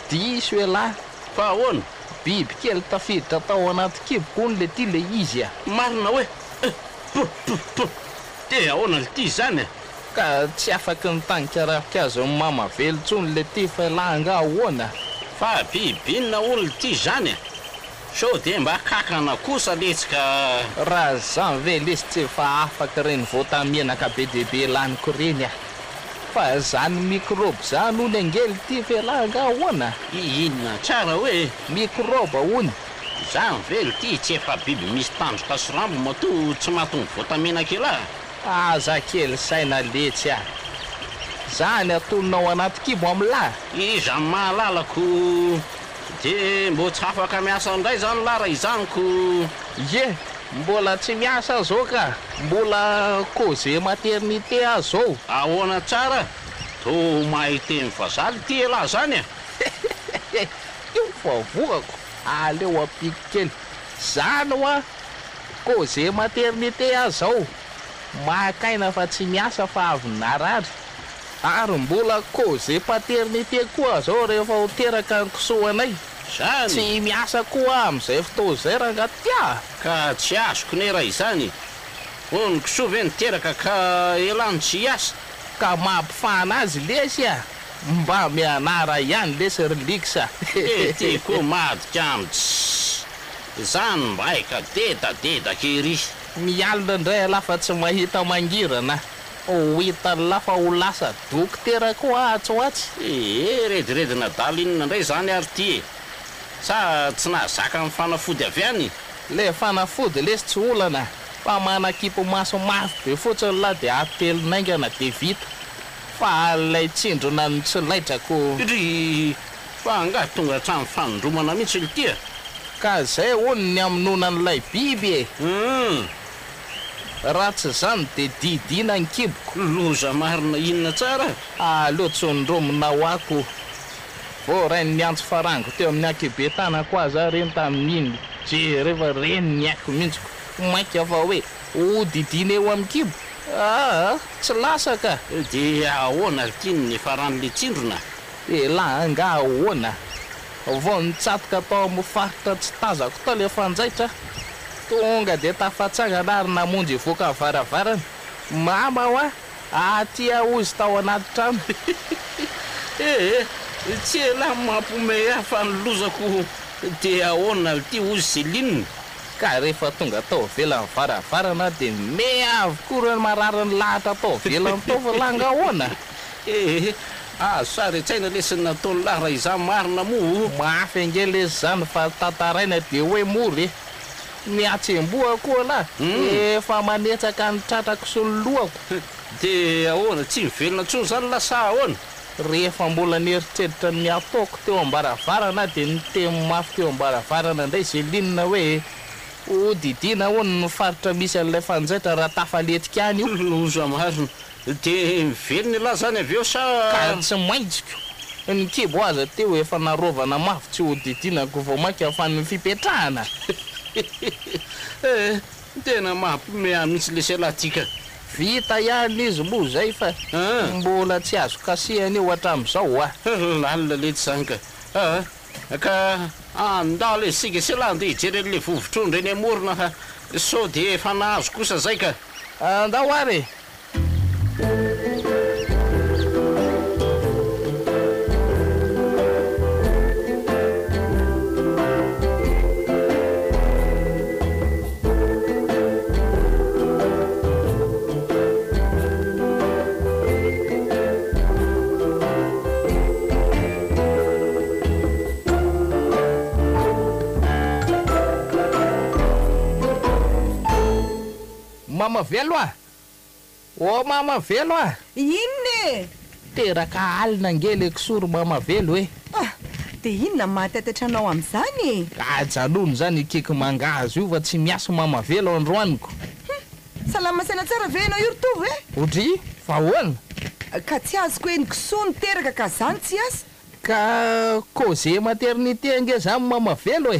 diso elahy fa ahoana biby kely tafiditra tao anaty kiboko ony le ty le izy marina hoe de ahoana ly ty zany ka tsy afaky nitanika ravikazo ny mamavelo tsony le ty fa lahanga ahoana fa bibinona olo ty zany so de mba kakana kosa letsika raha zany ve lesy tsy fa afaky reny votamianaka be debe laniko reny fa zany microbe zany ony angely ty fa lahanga ahoana inona tsara hoe microbe ony zany velo ty tsy efa biby misy tandroka sy rambo mato tsy mahatonga votamenaka ela aza kely saina letsy zany atononao anaty kibo am'lahy iza mahalalako de mbo tsy afaka miasa ndray zany lara izaniko mbola tsy miasa zao ka mbola congé maternité zao ahoana tsara to mahiteny vazaly ty ela zany io vavokako aleo apiky kely zany hoa congé maternité zao mahakaina fa tsy miasa fa avy narary ary mbola congé paternité koa zao rehefa ho teraka ny kisoanay zany tsy miasa koa am'izay fotoa zay rangatya ka tsy azoko ne raha izany ony kiso ve niteraka ka elany tsy hiasa ka mampifana azy lesy a mba mianara ihany lesy reliksa ty koa madika amitsy zany mba haika dedadedaka ery mialina indray lafa tsy mahita mangirana ho hita lafa ho lasa dokotera koa atsoatsy rediredina dalinina indray zany ary ty e sa tsy nahazaka amin'ny fanafody avy any le fanafody lesy tsy olana fa manakipo maso mafy be fotsiny la de atelinaingana de vita fa lay tsindrona ny tsy laitrako ry fa angah tonga hatramy fanondromana mihitsy lytya ka zay onony aminona n'lay biby e raha tsy zany de didina ny kiboko loza marina inona tsara aleo tsondromona ho ako vo rainy niantso farango teo amin'ny akibetana koa za reny tamin'iny je rehefa reny ny aiko mihitsiko mainka fa hoe ho didina eo amin'ny kibo tsy lasaka de ahoana tiny ny faran'le tsindrona la anga ahoana vao nitsatoka tao amin'ny faritra tsy tazako tao le fanjaitra tonga de tafatsangana ary namonjy voaka varavarana mama hoa atya ozy tao anaty trano tsy ela mampome afa nylozako de ahoana ty ozy selinina ka rehefa tonga tao velany varavarana de me avokory ny marariny lahatra tao velany tao fa langa ahoana sary tsaina lesiny nataony lara izany marina mo mafy angelesy zany fa tantaraina de hoe mory miatsemboa koa la efa manetsaka ny tratrako sy ny lohako de ahoana tsy mivelona tsony zany lasa ahoana rehefa mbola nieritreritra ny ataoko teo ambaravarana de nitemo mafy teo ambaravarana indray zelinina hoe ho didina hono ny faritra misy an'ilay fanjaitra raha tafaletika any io loza marina de mivelony la zany avy eo sa ka tsy maintsiko ny kibo aza teo efa narovana mafy tsy ho didinako vao mainka afany fipetrahana tena mampime mihitsy le selatika vita ihany izy moa zay fa mbola tsy azo kasehany eo hatramin'izao lalina lety zany ka andalo e sika se la nde hijeren'le vovotrony reny amorona fa so de efa nahazo kosa zay ka andao ary mama velo mama velo inona teraka alina angely kisoro mama velo de inona mahatatratranao am'izany ajanono zany ikiky mangazo io fa tsy miaso mama velo androaniko salamasana tsara ve anao io ritovy otry fa hoana ka tsy azoko eny kisono teraka ka zany tsy asa ka cause maternité ange zany mama velo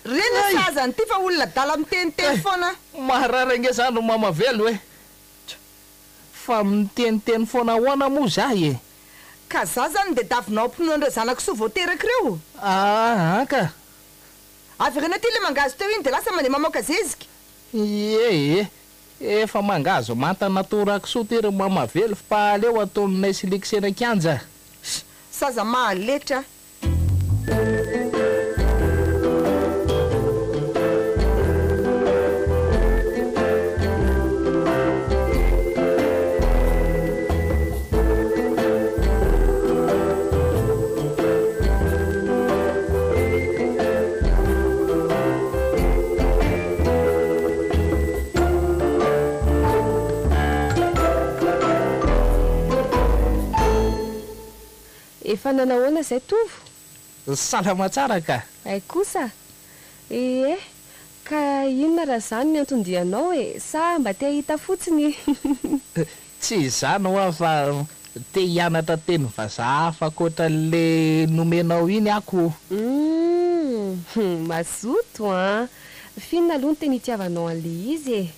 reny sazany ty fa olona dala miteniteny foana maharara ange zany ro mama velo fa miteniteny foana ahoana moa zay ka za zany de davinao ampinoandra zanak'iso vao teraka reo ka avy rena ty le mangazo teo iny de lasa mandeha mamoaka zezika efa mangazo mantana torakiso tery mama velo fa aleo ataoninay siliksenakianja saza mahaletra efa nanahoana zay tovo salama tsara ka ay kosa ka inona raha zany ny antondianao sa mba te hita fotsiny tsy zany hoa fa te hianatra teny vazaha fa koatra le nomenao iny ako mazoto finona aloha ny teny hitiavanao an'le izy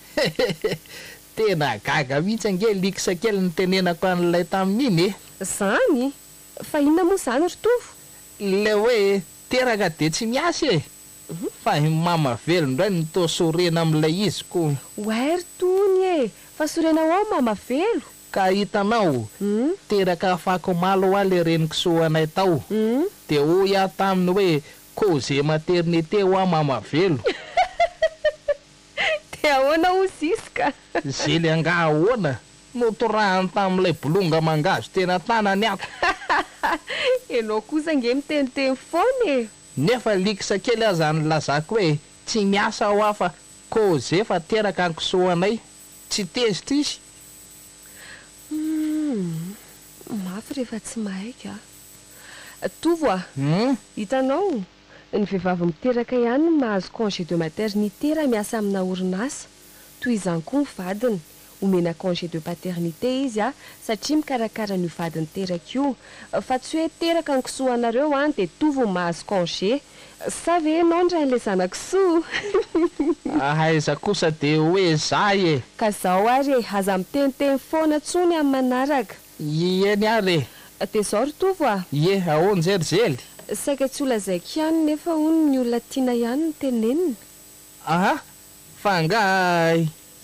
tena gaga mihitsy ange likisa kely ny tenenako an'ilay tamin'iny zany fa inona moa zany ritovo le hoe teraka de tsy miasa fa mama velo ndray ny to sorena amin'ilay izy ko oay ritony fa sorenao ao mama velo ka hitanao teraka afako malo a le renin-kisoanay tao de hoy aho taminy hoe congé maternité ho a mamavelo de ahoana ho ziska zely anga ahoana notorahany tamin'ilay bolonga mangazo tena tanany ako ianao kosa nge miteniteny foana e nefa likisa kely aza nylazako hoe tsy miasa ho afa congé fa teraka ankisoanay tsy tezitra izy mafy rehefa tsy mahaika tovo a hitanao ny vehivavy miteraka ihany mahazo congé de maternité raha miasa amina orinasa toy izany koa ny vadiny omena congé de paternité izy a satria mikarakara ny vadiny teraka io fa tsy hoe teraka ny kisoanareo a de tovo mahazo congé sa ve enao ndrain'le zanakisoa aiza kosa de hoe zay e ka zao ary aza miteniteny foana tsony amin'ny manaraka eny ary de zao ry tovo a ye ahoana jerizely saika tsy olazaiko ihany nefa hony ny olona tiana ihany ny tenenina aha fa nga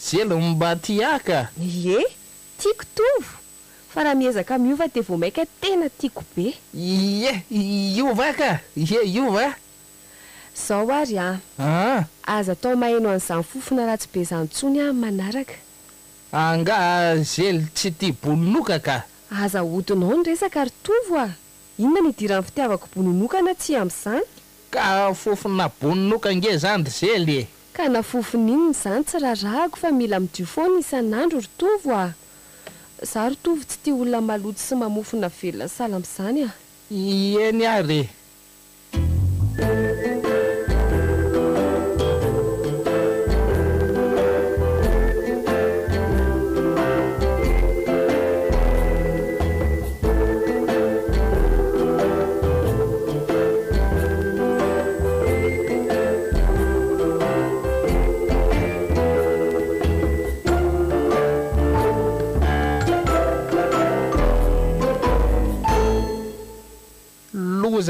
zely mba tiaka ye tiako tovo fa raha miezaka miova de vao maika tena tiako be ye iova ka ye iova zao ary a aza atao maheno an'izany fofona ratsy be zany tsony a manaraka anga zely tsy tia bononoka ka aza hodinao ny resaka ry tovo a inona ny idiran'ny fitiavako bononokana tsy amin'izany ka fofona bononoka nge zany ry zely ka na fofoninony zany tsy rarahako fa mila midio foana isan'andro ry tovo a za ry tovo tsy tia olona maloto sy mamofona velona sala amin'izany a eny ary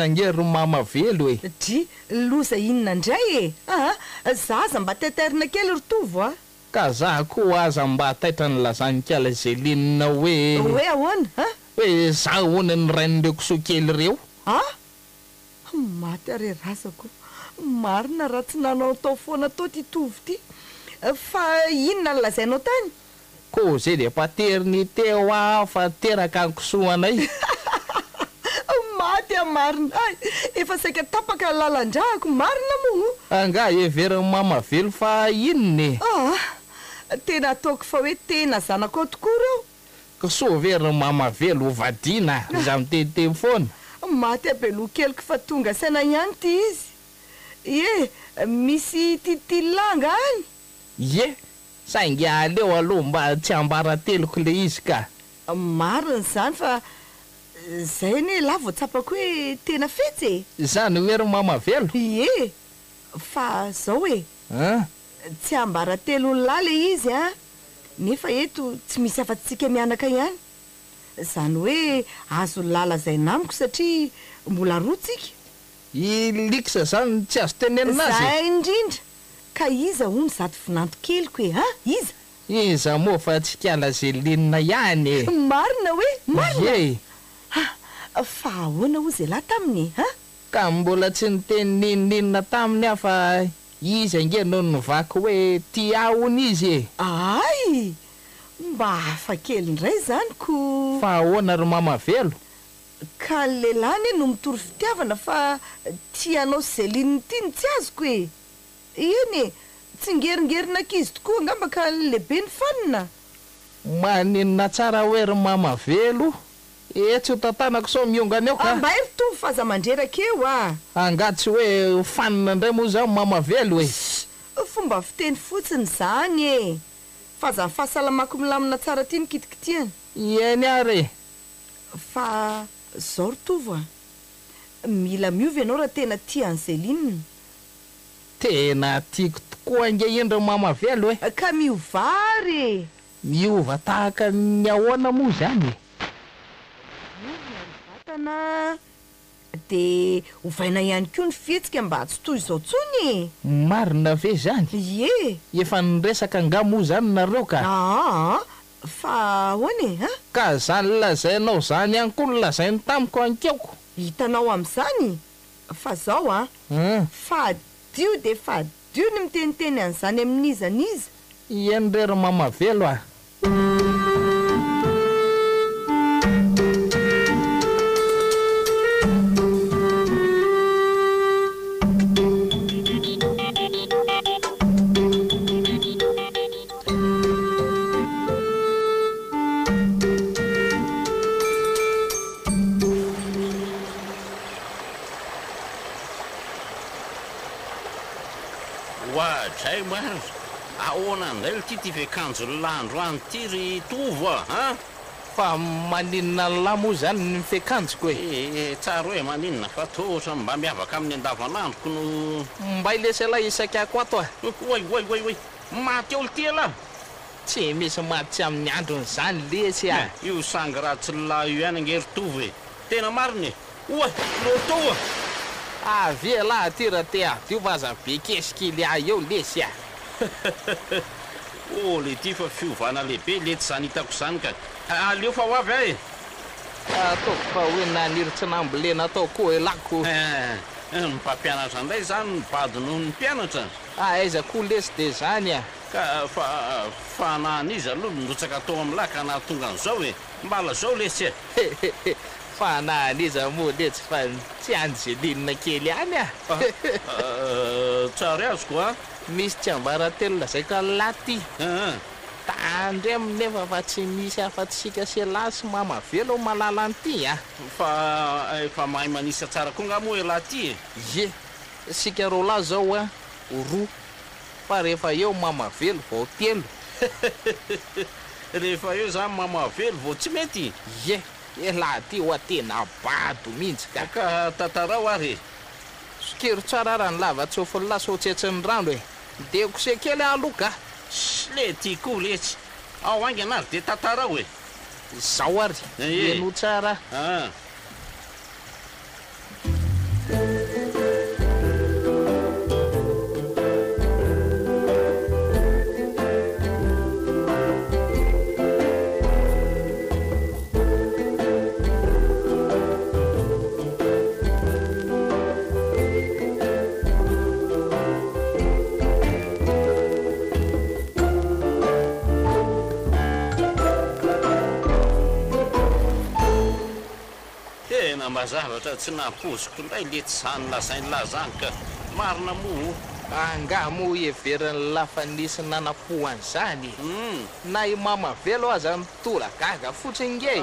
zangery mamavelo e dry loza inona indray e zaza mba taiterina kely ry tovo a ka za koa aza mba taitra ny lazanykala zelinina hoe ahoana hoe za hoana ny rain'ireo kisoa kely reo maty are razako marina raha tsy nanao tao foana tao ty tovo ty fa inona ny lazainao tany congé de paternité ho a fa teraka ankisoanay maty a marina efa saika tapaka lalan-drahako marina moa anga everiny mamavelo fa inony tena ataoko fa hoe tena zanako ao tokoa reo kisoa veriny mamavelo ho vadina za miteniteny foana maty abelo keliko fa tonga saina ihany ty izy misy titilanga any ye saingy aleo aloha mba tsy ambarateloko le izy ka marina zany fa zay ne la vo tsapako hoe tena fetsy zany hoery mamavelo ye fa zao e tsy ambaratelo lahy le izy nefa eto tsy misy afa-tsika mianaka ihany zany hoe azo lala zay namiko satria mbola rotsika ilikisa zany tsy azo teneninazy zay indrindra ka iza hono zato vinanto keliko e iza moa fa tsy kiala zelinina ihany marina hoe marina fa ahoana ho zay lahy taminy ka mbola tsy niteny ninoninona taminy aho fa izy ange no nivaky hoe tia hony izy ay mba hafa kely indray zany ko fa ahoana ry mamavelo ka lelany no mitory fitiavana fa tianao zelininy tiny tsy azoko eny tsy ngeringerina kizy tokoa angamba ka lehibe ny fanina maninona tsara hoe ry mamavelo tsy ho tantanako sao miongany ao ka mba ry faza mandreraka eo angatsy hoe fanina indray moa zany mamavelo fomba fiteny fotsiny zany faza ny fahasalamako milamina tsara ty mikitikitiana eny ary fa zao ry tovo mila miova ianao raha tena tia an'zelinina tena tiako tokoa ange indry mamavelo ka miovary miova tahaka ny ahoana moa zany vatana de ovaina ihany koa ny fihetsika mba tsy toy izao tsony marina ve zany ye efa niresaka nga moa zany nareo ka fa hoany e ka zany lazainao zany ihany koa no lazainy tamiko ankeoko hitanao amin'izany fa zao fadio de fadio ny miteniteny an'izany amin'izaniza iany rery mamavelo a ohatray maro ahoana ndray l ty vekanjo landro any ty ry tovo a fa maninona lahy moa zany ny fekanjoko tsara hoe maninona fa tohatra mba miavaka amin'ny andavanandroko no mba ilesalahy isakako ato oy maty olo ty alahy tsy misy maty amin'ny androny zany lesy a io sangy raha tsy lahy io ihany ngery tovo e tena mariny oa loto avy lahy aty raha te adio fa aza be kesikily a eo lesy a le ty fa fiovana lehibe lety zany hitako zany ka aleo fa ho avy ahy ataoko fa hoe naniry-tsy nambolena atao koa elako mpampianatra ndray zany mibady noho ny mpianatra aiza koa lesy de zany a ka fa naniza aloha nrotsaka atao amin'ny lahy ka nahatonga an'izao e mbala zao lesy fa naniza moa letsy fa tsy anjelinina kely any a tsara azoko a misy tsy ambaratelona zay ka laty tandre aminefa fa tsy misy afa-tsika sy lahy sy mamavelo malala an'ity a fa mahay manisa tsara koa nga moa e laty ye sika ro lahy zao a roa fa rehefa eo mamavelo vao telo rehefa eo zany mamavelo vao tsy mety ye lahy ty ho tena bado mihitsy ka tatarao ary sokero tsara raha ny lava tsofony lasotsetsiny rano e de kosekely aloka le ty koa letsy ao angy anary de tatarao e zao ary eno tsara mba zavatra tsy napoziko ndray lety zany lazainy lahy zany ka marina moa anga moa everiny lafa nisy nanapohany zany na i mamavelo aza nitora gaga fotsiny nge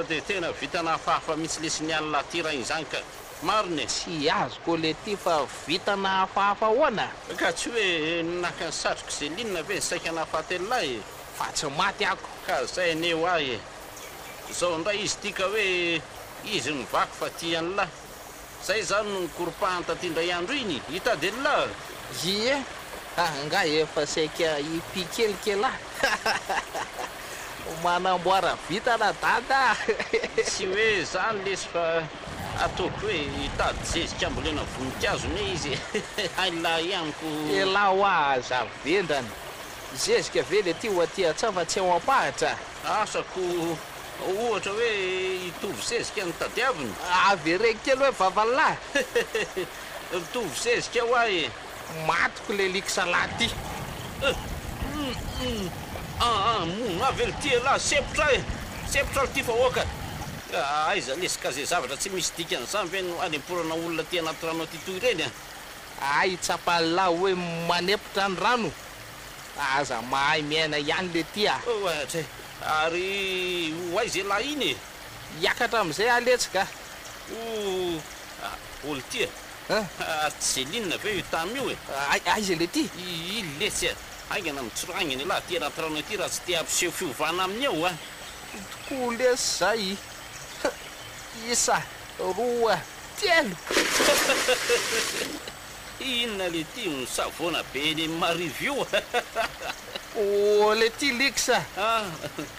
de tena vita nahafahafa mitsy lesy ny alina tira iny zany ka mariny tsy azoko le ty fa vita nahafahafa hoana ka tsy hoe naka ny satroko ze linona ve saika nahafatelylahy fa tsy maty ako ka zay neo ahy zao ndray izy tika hoe izy nivaky fa ty anylahy zay zany no nikoropahanta ty ndray andro iny hitady lahy ie anga efa saika ipikelikela manamboara vita na dada tsy hoe zany lesy fa ataoko hoe hitady zezika ambolena voninkazo ne izy aylahy ihaniko ela ho aza vendrany zezika ve le ty ho aty atsafa tsy ao ampahatra asako ohatra hoe hitovy zezika ny tadiaviny avy reny kely hoe vavalahy hitovy zezika ho ahy matoko le liksalaty mono avy ely ty lahy sepotra ty fa oka aiza lesika zay zavatra tsy misy dikan'izany ve no any amporana olona ty anaty rano aty toy reny ay tsapalahy hoe manepotra ny rano aza mahay miaina ihany le ty a ohatray ary hoaizy lahy iny hiakatra am'izay aletsika olo ty tsy zelinina ve io tam'io e aiza le ty ily letsy aingana mitsoroagniny lahy ty anaty rano aty raha tsy te ampiseho fiovana aminy ao a toko lesy zay isa roa telo inona le ty ny savona be ny marivio le ty liksa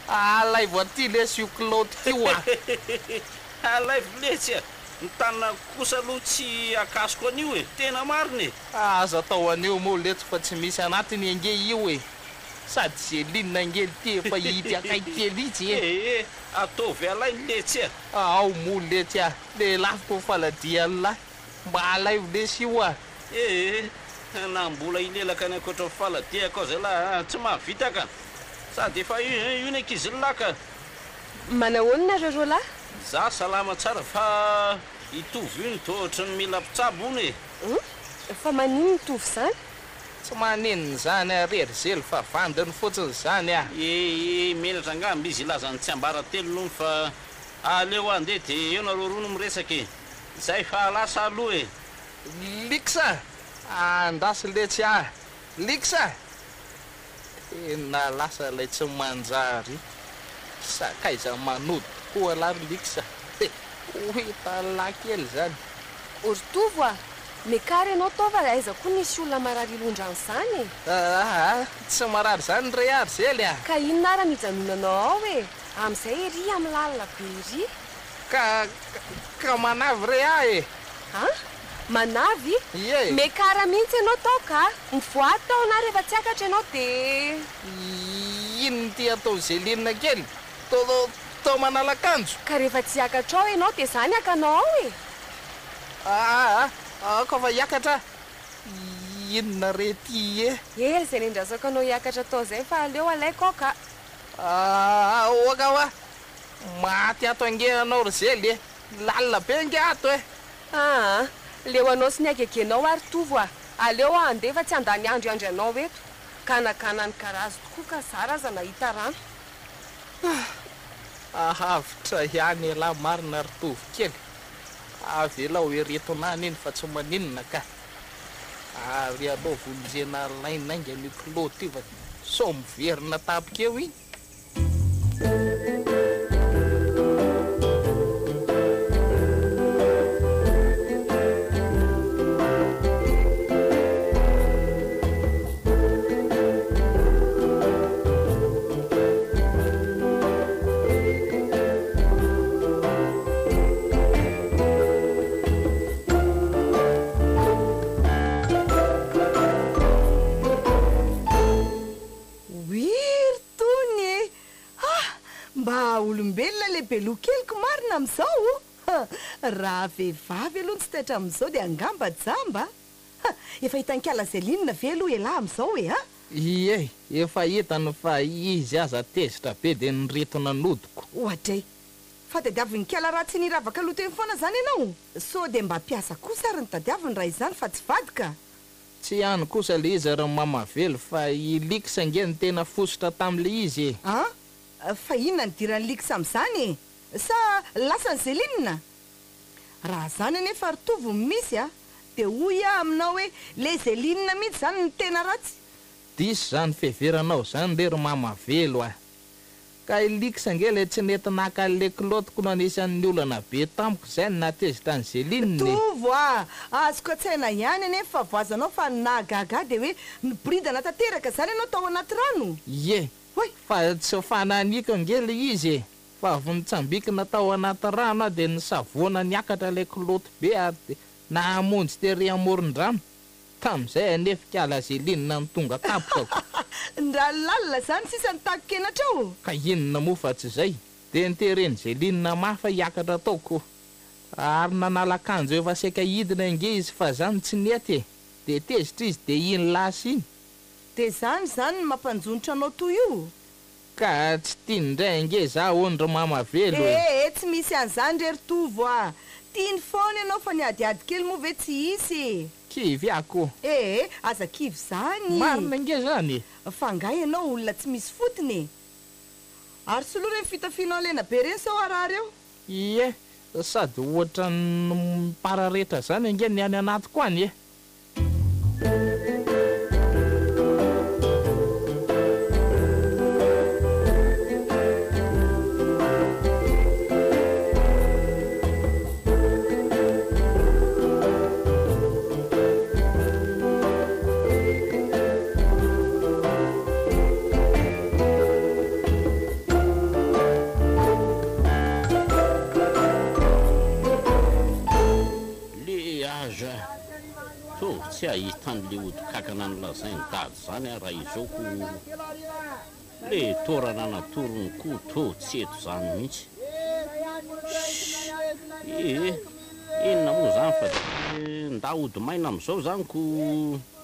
alay vo ty lesy io kilaoty tio alay letsy ny tanina kosa aloha tsy akasoko an'io e tena mariny aza atao an'io moa letsy fa tsy misy anatiny ange io e sady Zelinina ngely ty fa ity akay kely izy e ataovy alainy letsy ao mo letsy le lafiko faladiany lahy mba alaivo lesy io na mbola ilelaka ny ankoatra faladiako zay lahy tsy mahavita ka sady efa io ny ankizy laka manahoana nareo lahy za salama tsara fa itovy io ny tohatra ny mila mpitsabo ony fa manino mitovy zany tsy maninony zany arery zely fa vandiny fotsiny zany menatra angamby izy ilazany tsy ambara telo nono fa aleo andeha de eo nareo roa no miresaky zay fa lasa aloha liksa andrasy letsy liksa tena lasa lay tsy manjary sakaiza manody koa lary liksa hohita lakely zany oritovo mekary anao taova aiza koa nisy olona marary ilondrany zany tsy marary zany re ary zely ka inona ara mijanonanao ao am'izay ry amin'ny lalina be ry ka manavy re manavy mekara mihitsy ianao tao ka mivoady tao na rehefa tsy akatra ianao de inony ty atao Zelinina kely tao manalakanjo ka rehefa tsy akatra ao ianao de zany akanao ao ka fa hiakatra inona re ty ely zay nendrasako anao hiakatra tao zay fa aleo alaiko ao ka oka maty ato ange anao ry zely lalina be nge ato leo anao sy ny agegenao ary tovo aleo andeha fa tsy andany androandro anao eto kanakanany karazo tokoa ka zara aza nahita rano ahavitra ihany lahy marina ry tovo kely avela ho eretonany iny fa tsy maninona ka ary alao volonjena laina ainga ny klôty io fa so miverina tapikeo iny belokeliko marina am'izao raha vehivavy aloha ny tsy taitra am'izao de angamba jamba efa hitankala Zelinina ve aloha elahy am'izao efa hitany fa izy aza tezitra be de niretona nodiko ohatray fa tadiaviny kala raha tsy niravaka aloha teny foana zany ianao so de mba mpiasa kosa ary ny tadiaviny raha izany fa tsy vadika tsy hany kosa le izy ry mamavelo fa ilikisa nge ny tena fosotra tam'le izy fa inona ny dirany likisa am'izany sa lasa ny Zelinina raha zany anefa ritovo misy de hoy aminao hoe le Zelinina mihitsy zany ny tena ratsy disy zany feveranao zany le ry mamavelo ka ilikisa nge le tsy netinaka le kilotiko no anisan'ny olana be tamiko zay natezitra ny Zelinina tovo azoko tsaina ihany anefa voazanao fa nagaga de hoe nibridana tanteraka zany ianao tao anaty rano fa tsy fananika ngely izy fa avy nitsambiki natao anaty rano de nisavoana niakatra le kiloty be ary nahamonjy tery amoron-drano tam'izay anefikala Zelinina ny tonga tapokako ndra lalina zany sisa nitakokenatrao ka inona mo fa tsy zay de nitereny Zelinina mafa hiakatra taoko ary nanalakanjo efa saika hidina nge izy fa zany tsy nety de tezitra izy de iny lasa iny de zany mampanjonitra anao toy io ka tsy tiandray nge za ondry mamavelo tsy misy an'izany rery tovo tiany foana ianao fa niadiady kely moa ve tsy hisy kivy ako aza kivy zany marina nge zany fa nga ianao olona tsy misy fotony ary sy loha reny fitafianao lena be reny sao arary eo sady ohatra pararetra zany nge ny any anaty ko any tsy ahitan'le odikakana ny lazainy dady zany a raha izaoko le torana natorony koa to tsy eto zany mihitsy. Inona moa zany fa nda ody maina am'izao zany ko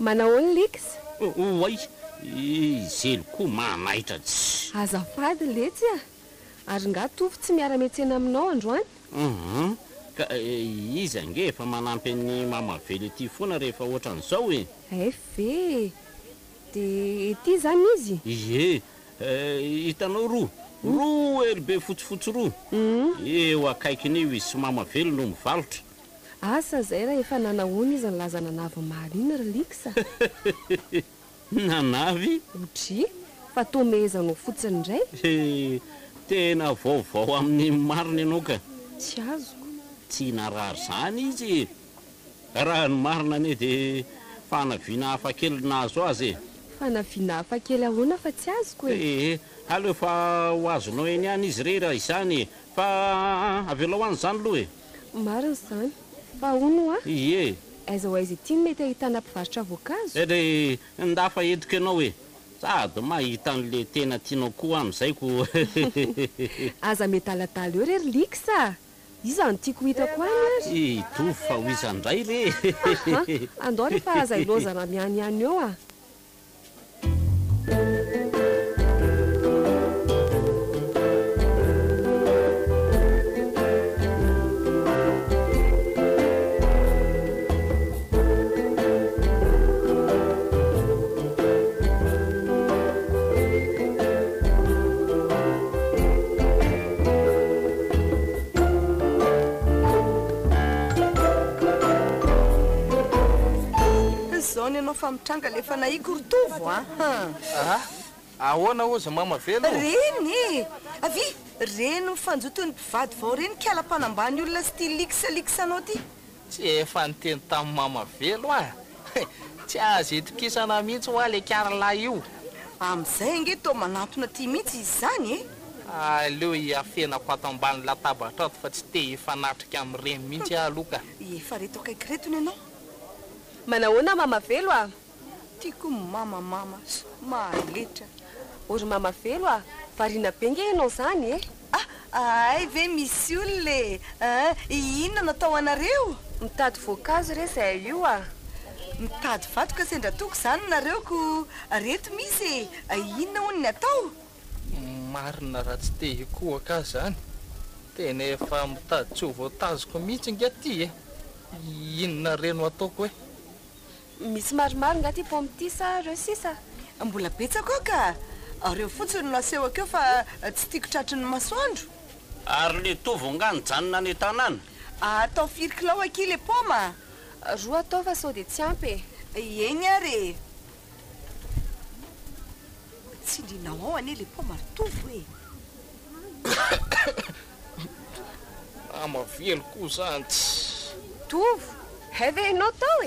manao ny Lix oay izely koa manaitra tsy azafady letsy ary nga tovy tsy miara-miantsena aminao androany. Ka izy ange efa manampy ny mamavely ety foana rehefa ohatran'izao e. Ve de ety zany izy? Ie hitanao roa elobe fotsifotsy roa eo akaikiny eo izy sy mamavely no mivalotra. Asa zay raha efa nanahoana izy nilaza nanavy marina ry Lix. Nanavy? Otry fa tomezanao fotsiny indray. Tena vaovao amin'ny marina ianao ka. Tsy azoko. Tsy narary zany izy. Raha ny marina ane de fanaviana hafa kely nahazo azy e. Fanaviana hafa kely ahoana fa tsy azoko e. Aleo fa ho azonao eny ihany izy re raha izany fa avela ho any zany aloha e. Marina zany fa ono a? Ie. Aiza ho aiza ity mety ahitana mpivarotra voankazo. Re ndafa entiko ianao e. Sady mahita an'le tena tianao koa amin'izay ko. Aza mety aladala eo re ry Lix izy any tiako hitako any ary. Tovy fa ho izandray re. Andao rehefa aza ilozana miany ihany eo a. Anao fa mitranga le fa naiko rotovo ahoana ozy mamavelo reny avy reny fanjotony mpivady vao reny kiala-panambany olona sy ty Lix anao ty tsy efa niteny tamin'ny mamavelo tsy azy etokisana mihitsy ho a le kiaralahy io am'izay nge to manatona ty mihitsy izy zany aleo hiafenako ato ambany latabatra ato fa tsy te hifanatrika amin'ireny mihitsy aloka efa reto akaiky retony ianao Manahoana mamavelo tiako mama mahaletra ory mamavelo variana be nge ianao zany e. Ay ve misy olona inona natao anareo? Mitady voankazo re zay io mitady vatroka sendra toko zany nareo ko reto misy inona hono ny atao? Marina raha tsy te hikoaka zany tena efa mitady tsy ho voatazoko mihitsy nga ty inona reno ataoko misy maromaro nga ty pomme ty sa reo sisa mbola betsaka ka reo fotsiny no aseho akeo fa tsy tiako tratry ny masoandro ary le tovo nga nijanona any tanàna atao firy kilao aky le poma roa atao fa sao de tsy ampy eny ary tsy indrinao ao ane le poma ritovo mamavelo koa zany tovo ve ianao tao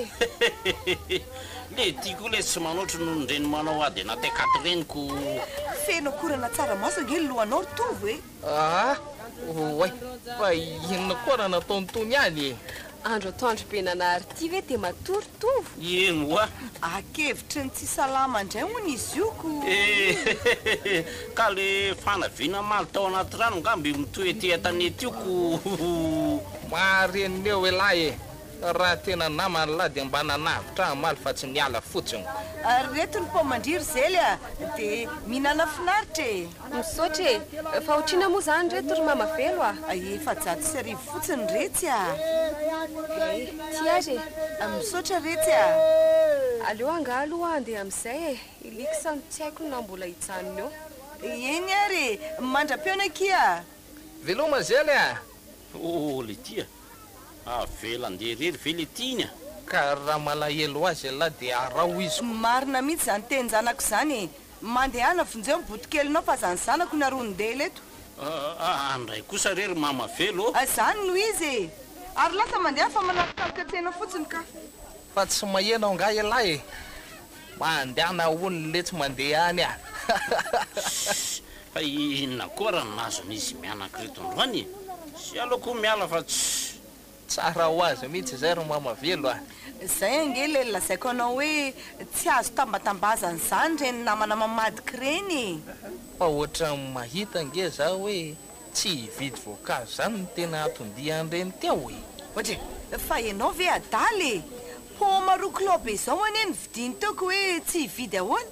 le tiako le tsy manotro noho nyreny manao ady natekaty reniko feno akorana tsara maso nge lohanao ritovo oay fa inona koa raha nataony tony any andro atoandro be nanary ty ve de matory tovo eno akevitry ny tsy salama indray hono izy io ko ka le fanaviana maly tao anaty rano ngamby mitoety tanety io ko mareneo elahy raha tena namany lahy de mba nanavitra maly fa tsy niala fotsiny reto ny pomandriry zely de mihinana finaritra misaotra fa otrina moa zany reto ry mamavelo efa jato sy arivo fotsiny retsy ty ary misaotra retsy aleo anga aloha andeha am'izay Lixany tsy haiko na mbola hijanony eo eny ary mandra-peona kia veloma zely le tia avela andeha rery vele tiany ka raha malahelo azy lahy de arao izy marina mihitsy zany teny zanako zany mandehana vonjeo botokelinao fa zany zanako narondela eto andray kosa rery mamavelo zany no izy ary lasa mandeha fa manapitapika tsena fotsiny ka fa tsy mahenao nga elahy mandehana ony le tsy mandeha any fa inona koa raha nazon'izy mianakreto androany sy aloko miala fa tsara ho azy mihitsy zay ro mamavelo a. Zay ange le lazaiko anao hoe tsy azo tambatambazany zany reny namana mamadiky reny. Fa ohatra mahita nge za hoe tsy hividy voankazo zany no tena atondiany reny teo e. Ohatra fa ianao ve adaly poma roa kilo be zao anie ny vidiny teoko hoe tsy hividy ahoana.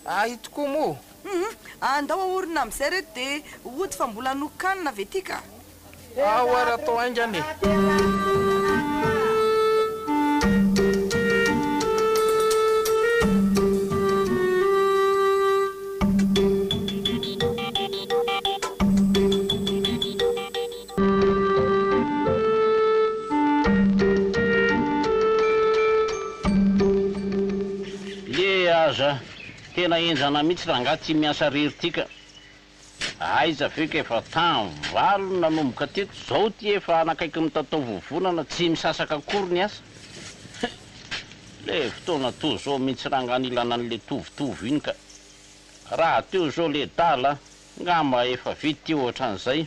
Ay tokoa moa. Andao aorina am'izay reto de oty fa mbola nokanina ve ty ka. Ao ary atao aingany. Aza tena enjana mihitsy raha nga tsy miasa rery tika. Aiza veka efa tany valo nanomboka teto zao ty efa anakaiky mitatao vovonana tsy misasaka akory ny asa. Le fotoana to zao mihitsy raha nganilana an'le tovitovy iny ka raha teo zao le dala ngamba efa vity teo ohatran'izay.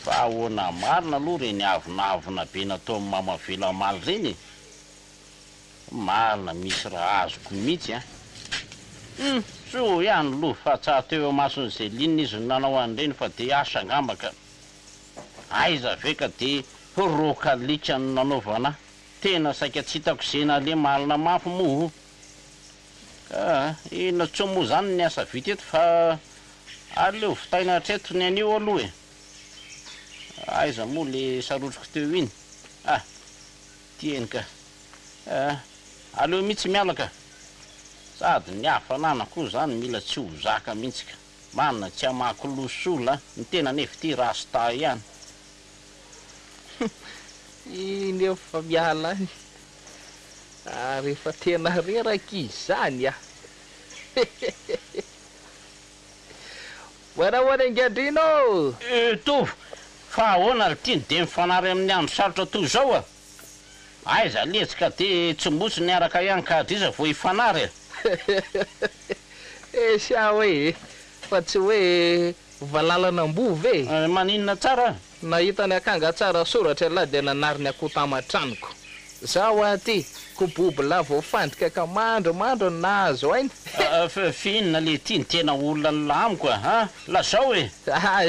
Fa ahoana marina aloha reny avonavona be natao amin'ny mamavela maly reny. Marina misy raha azoko mihitsy a. So ihany lo fa tsa teo mason'izay linina izy nanao an'ireny fa de asa ngamba ka aiza veka de rokalika no nanaovana. Tena saika tsy hitako zena le malina mafy moa. Ina tso moa zany ny asa vita eto fa aleo vitaina hatreto ny anio aloha e. Aiza moa le sarotroko teo iny. Tieny ka. Aleo mihitsy mialaka. Sady ny hafanana koa zany mila tsy ho zaka mihitsy ka. Manina tsy hamakolosola ny tena nefa ty rasta ihany. Iny efa miala any. Ary efa tena reraka izany a. Wanawana ngadrino. Tovy, fa ahoana ry tiany de mifanary amin'ny andro sarotra toy zao a. Aiza letsika de tsombotso niaraka ihany ka drisa vo hifanary. Sa hoe fa tsy hoe valalana mbovy e. Maninona tsara? Nahita ny akanga tsara soratra la de nanary ny akotamatraniko. Zaho aty kobobo lava ho fandrika ka mandro nazo ainy. Finina le tiany tena olona ny lamiko ha? La zao e.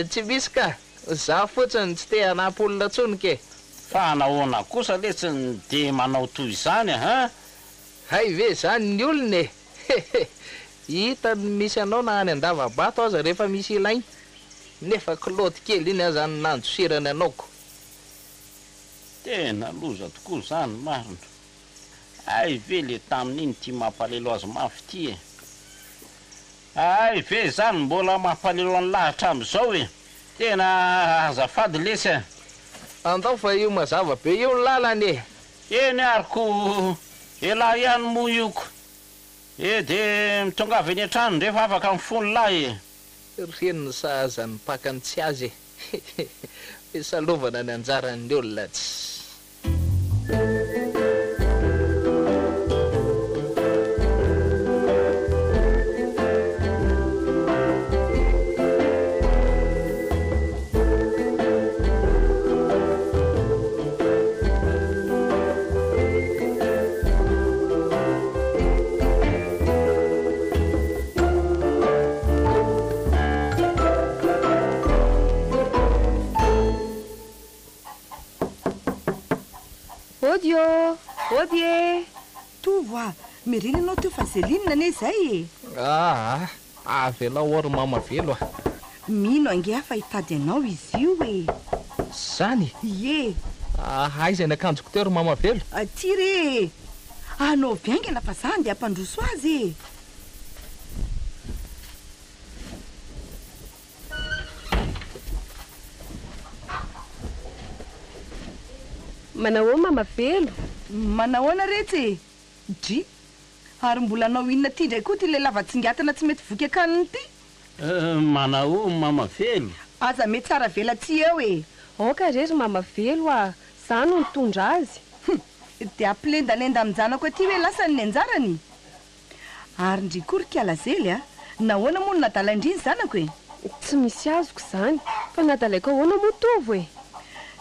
Tsy misy ka. Za fotsiny tsy te hanampy olona tsony ke. Fa nahoana kosa letsiny de manao toy izany ha? Hay ve zany ny olona e. Hita misy anao na any andavabato aza rehefa misy ilainy. Nefa kiloty kely iny aza ny nanjosirany anaoko. Tena loza tokoa zany marina. Ay ve le tamin'iny ty mampalelo azy mafy ty e. Ay ve zany mbola mampalelo any lahatra am'izao e. Tena azafady lesy. Andao fa io mazava be io ny lalany e. Eny ariko ela ihany mo ioko. De mitongavy eny an-trano rehefa afaka mifono lahy e. Reniny sahazany pakany tsy azy e. Fisalovana ny anjaran'ny olona tsy. Odie tovoa mireny anao teo fa zelinina ane zay e. Avela ory mamavelo a. Mino ange afa hitady anao izy io e. Zany? Ie. Aiza ny akanjoko teo ry mamavelo? Ty re anao viangana fa zany de ampandroso azy e. Manao mamavelo. Manahoana retsy dri ary mbola anao inona ty ndray koa ty le lava-tsingatana tsy mety voky akaniny ty. Manao mamavelo. Aza mety tsara vela ty eo e. Oka rery mamavelo a. Sa no nitondra azy. De ampilendalenda aminjanako aty hoe lasany ny anjarany. Ary ndry kory kialazely a. Nahoana moa no nadalaindriny zanako e. Tsy misy azoko zany. Fa nadalaiko ahoana moa tovo e.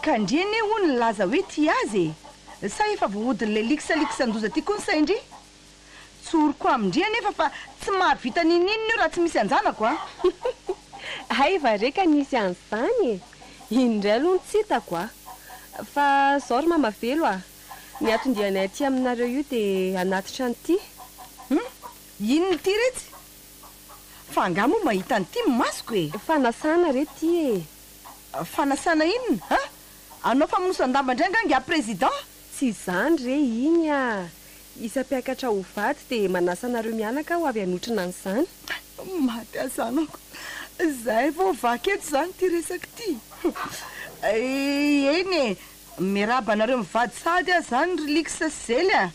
ka ndreny ho ny laza hoe ty azy sa efa vohodin'le liksaliksandoza ty koa ny saindry tsoroko amindria nefa fa tsy mahavita ninino io raha tsy misy anjanako a aiva reka nisy an'izany indray aloha ny tsy hitako a fa zao ry mamavelo a ny atondianay aty aminareo io dia anatitra an'ity inony ty retsy fa nga moa mahita an'ity masoko e fanasana re ty e fanasana inona a anao fa monosandamba indray ngangy a président tsy izany re iny a isam-piakatra ho vady dia manasanareo mianaka ho avy anotrina an'izany maty azanako zahay vao vaky eto zany ty resaky ty eny e miaraba anareo mivady sady a zany ry liksa zely a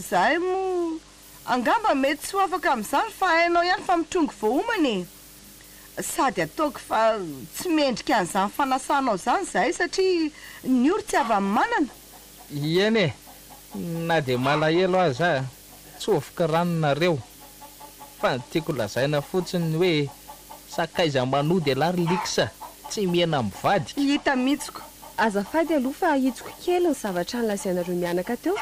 zahay mo angamba mety tsy ho afaka amin'izany fa hainao ihany fa mitrongo voaomany sady ataoko fa tsy mendrika an'izany fanasanao zany zahay satria ny ory tsy avy amin'ny manana eny e na dia malahelo azy a tsofoka ranonareo fa tiako lazaina fotsiny hoe sakaiza manody alary liksa tsy miena mivady hita mihitsiko azafady aloha fa hitsoko kely ny zavatra nylazainareo mianaka teo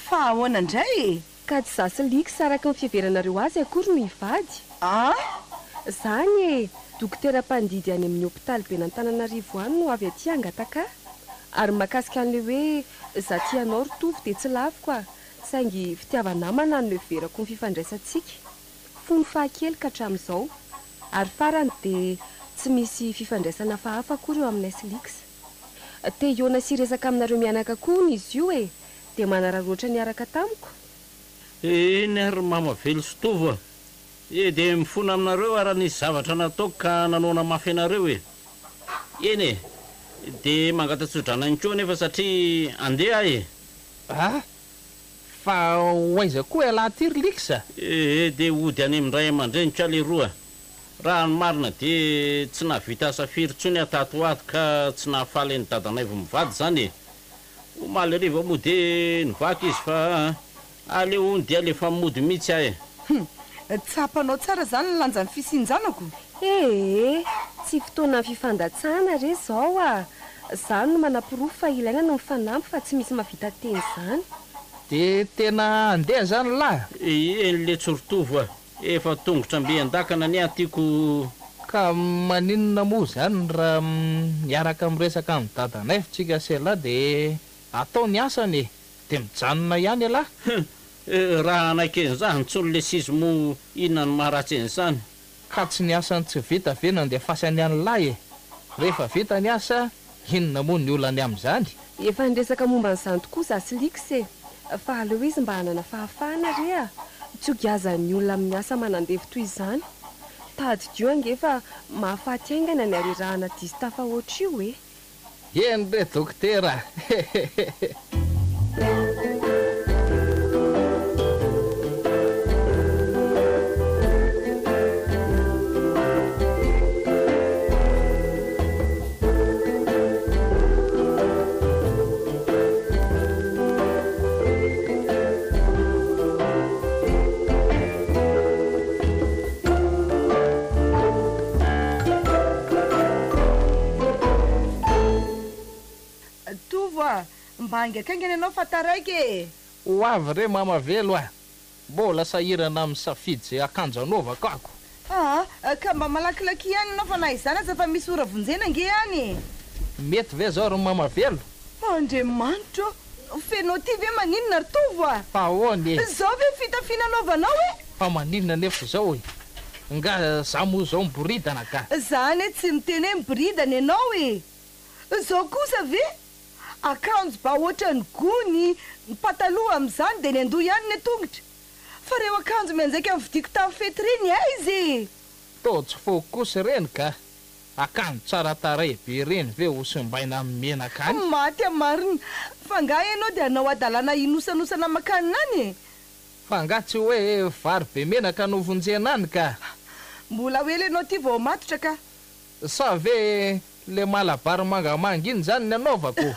fa ahoana indray e ka tsy zasy liksa araka ny fiheveranareo azy akory no hivady zany e dokotera-mpandidy any amin'ny hôpitaly be n'Antananarivo any no avy aty angataka ary mahakasika an'le hoe za ty anao ry tovy dia tsy laviko a saingy fitiavanamana no heverako ny fifandraisantsika fony fahakely ka hatramin'izao ary farany dia tsy misy fifandraisana fahafa akory eo aminay sy liksa te iona sy resaka aminareo mianaka koa ny izy io e dia manararoatra ny araka tamiko eny ary mamavelo sy tovo e dia mifona aminareo ara nisy zavatra nataoko ka nanona mafy anareo e eny e dia mangatatsodrana ny koa nefa satria andeha e fa hoaiza koa alahy ty ry liksa dia ody any amindray aman-dreniko ale roa raha ny marina dia tsy navita safiry tsony atato ato ka tsy nahafaly ny dadanay vo mivady zany e omaly ariva moa dia nivaky izy fa aleo ony dia alefa mody mihitsy ahy tsapanao tsara zany ny lanjan'ny fisinjanako tsy fotoana ny fifandatsahana re zao a zany no manam-pirofo fa ilaina no mifanampy fa tsy misy mavita teny zany dia tena andeha zany lahy eny le tsorotovo a efa tongotra mbe andakana ny atyako ka maninona moa zany raha miaraka miresaka amin'ny dadanay fitsika sela dia atao ny asany e dia mijanona ihany alahy raha anaiken'izany tsony le sisimo inona ny maharatsy en'izany ka tsy ny asany tsy vita venany dia fasany any lahy e rehefa vita ny asa inona moa ny olany amin'izany efa niresaka momba n'izany tokoa za sy liksa e fa aleo izy mba hanana fahafahana re a tsy hogiazan'ny olona amin'ny asa manandevy toy izany tady dio angefa mahafaty aingana ny arerahana diso tafa oatra io e eny re dokotera mba angakaingany ianao fataraiky e ho avy re mamavelo a mbola sahirana amin'ny safidy zay akanjo anaovako ako ka mba malakilaky ihany ianao fa na izany aza fa misy ora vonjena nge any mety ve zao ry mamavelo andriamanitro fenao ty ve maninona ry tovo a fa ahoany zao ve fitafinanaovanao e fa maninona nefa zao e nga za moa zao miboridana ka zany e tsy miteny hoe miboridana ianao e zao kosa ve akanjo ba ohatra ny gony ny pataloha amin'izany dia ny andoha ihany ny tongotra fa reo akanjo mianjaika amin'ny vidiko tamin'ny fety reny aizy to tsy foko kosa reny ka akanjo tsara taray be reny ve hosimbaina amin'ny menaka any maty amarina fa nga ianao dia anao adalana inosanosana makanina any fa nga tsy hoe vary be menaka no vonjena any ka mbola hoe lenao ty vao matotra ka sa ve le malabary mangamanga iny zany ny anaovako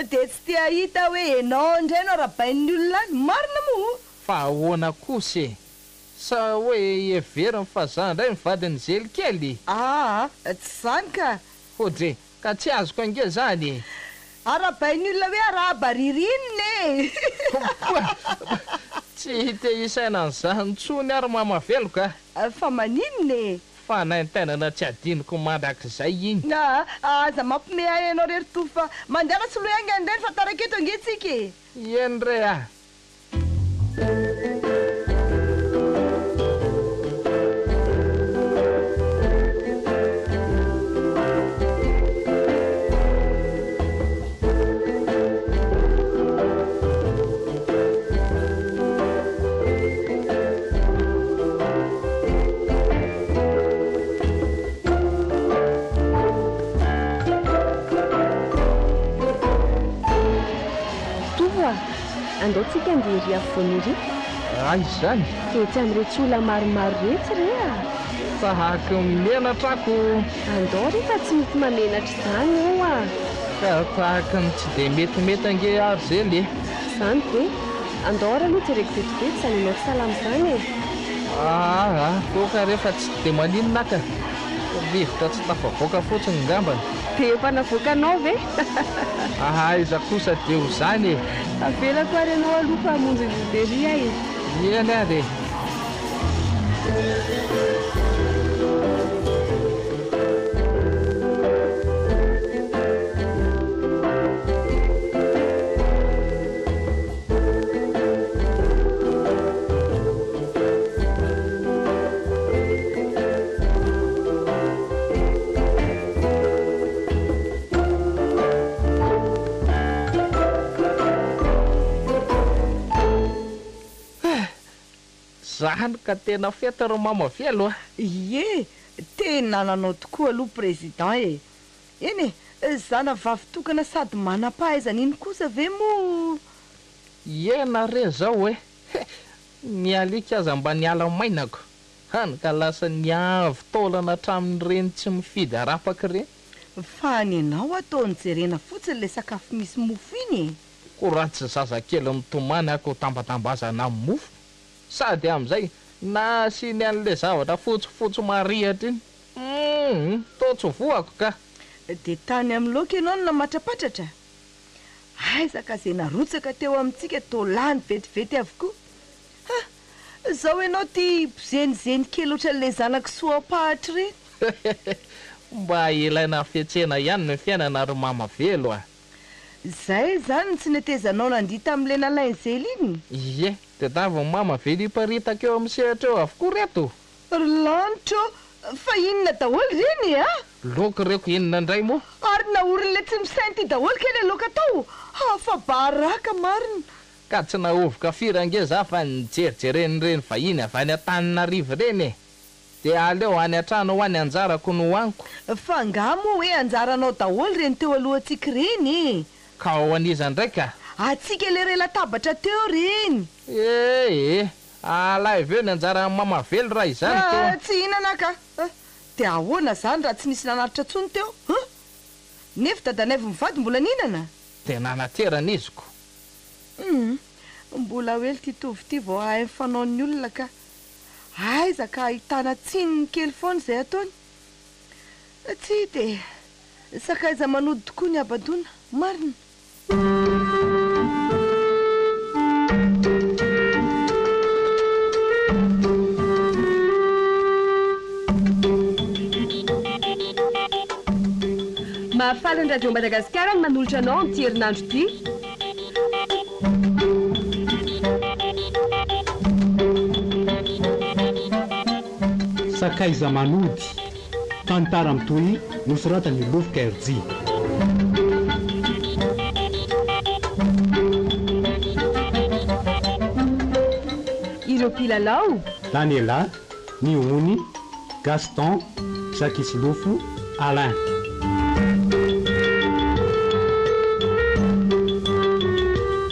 dia tsy tia hita hoe enao indray nao rahabain'ny olona any marina moa fa ahoana kosa e sa hoe everiny fa za ndray mivadiny zelikely tsy zany ka hodre ka tsy azoko ange zany arabainy olona hoe arahabaririnine tsy te isaina n'izany tsony ary mamavelo ka fa maninone fa naintenana tsy adiniko mandrak'izay iny aza mampime ay ianao rery to fa mandehana sy loha angy andreny fa taraketo angetsika eny re a andao tsika andeha ry avoany ry izany etsy amin'iretsy olona maromaro retsy re a tahaka mimenatrako andao ry fa tsy mety mamenatra izany eo a ka tahaka ny tsy dia metimety ange ary zay le izany ve andao ary aloha jereko vetivety izany ianao salamy izany e toka rehefa tsy dia maninona ka rivotra tsy tafavoaka fotsiny ngambany be efa navoakanao ve iza kosa dia ho zany e avelako ary ianao aloha fa hamonjy voderia e eny ary zahany ka tena fety ro mamavelo a ye tena nanao tokoa aloha président e eny e zana vavitokana sady manam-pahaizana iny kosa ve mo ena re zao hoe ny alika aza mba niala mainako hany ka lasa niavy taolana hatramin'ireny tsy mifidy arapaka ireny fa ny anao ataony jerena fotsiny le sakafo misy mofo iny e ko raha tsy zazakely mitomany ako tambatambazana amin'ny mofo sady amin'izay na siny an'le zavatra fotsifotsy marihatra iny totsy voako ka dia tany amin'ny loka ianao no namatrapatratra aizaka izay narotsaka teo amintsika tolany vetivety avokoa zao ianao ty mpizenizeny kely ohatran'le zanako soapahatra reny mba ilaina fietsena ihany ny fiainana ry mamavelo a zay zany tsy netezanao nandita amin'le nalainy zely iny ie dia davy mamavelo iparitaka eo amin'ny sehatra eo avokoa reto ry lanitro fa inona daholo reny a loka reko inona indray moa ary naorin'le tsy misainty daholo kely loka tao fa baraka marina ka tsy nahovoka firange za fa nijerijeren'ireny vahiny avy any an-taninarivo reny e dia aleo any an-trano ho any anjarako no hoaniko fa nga moa hoe anjaranao daholo reny teo alohantsika reny ka ao aniza ndraika atsika le re latabatra teo reny alaivo eo ny anjara mamavelo raha izany tsy hinana ka dia ahoana zany raha tsy nisy nanaritra tsony teo nefa dadanaivo mivady mbola ninana dia nanaterana iziko mbola hoe ty tovy ty vao ahay mifanaon'ny olona ka aizaka ahitana tsininy kely foana izay ataony tsy dia sakaiza manody tokoa ny abadona marina mahafaly ny radio Madagasikara ny manolotra anao amin'ity herinandro ity sakaiza manody tantara mitoy nosoratany Lofika RJ ireo mpilalao Daniela Nioni Gaston Zakisilofo Alain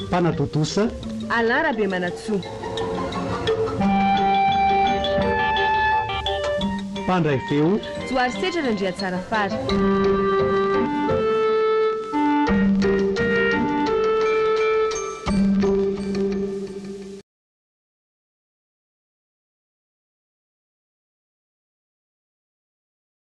Panatotosa Alain Rabe Manatsoa Pandray feo Joary Setra Nandria Tsarafary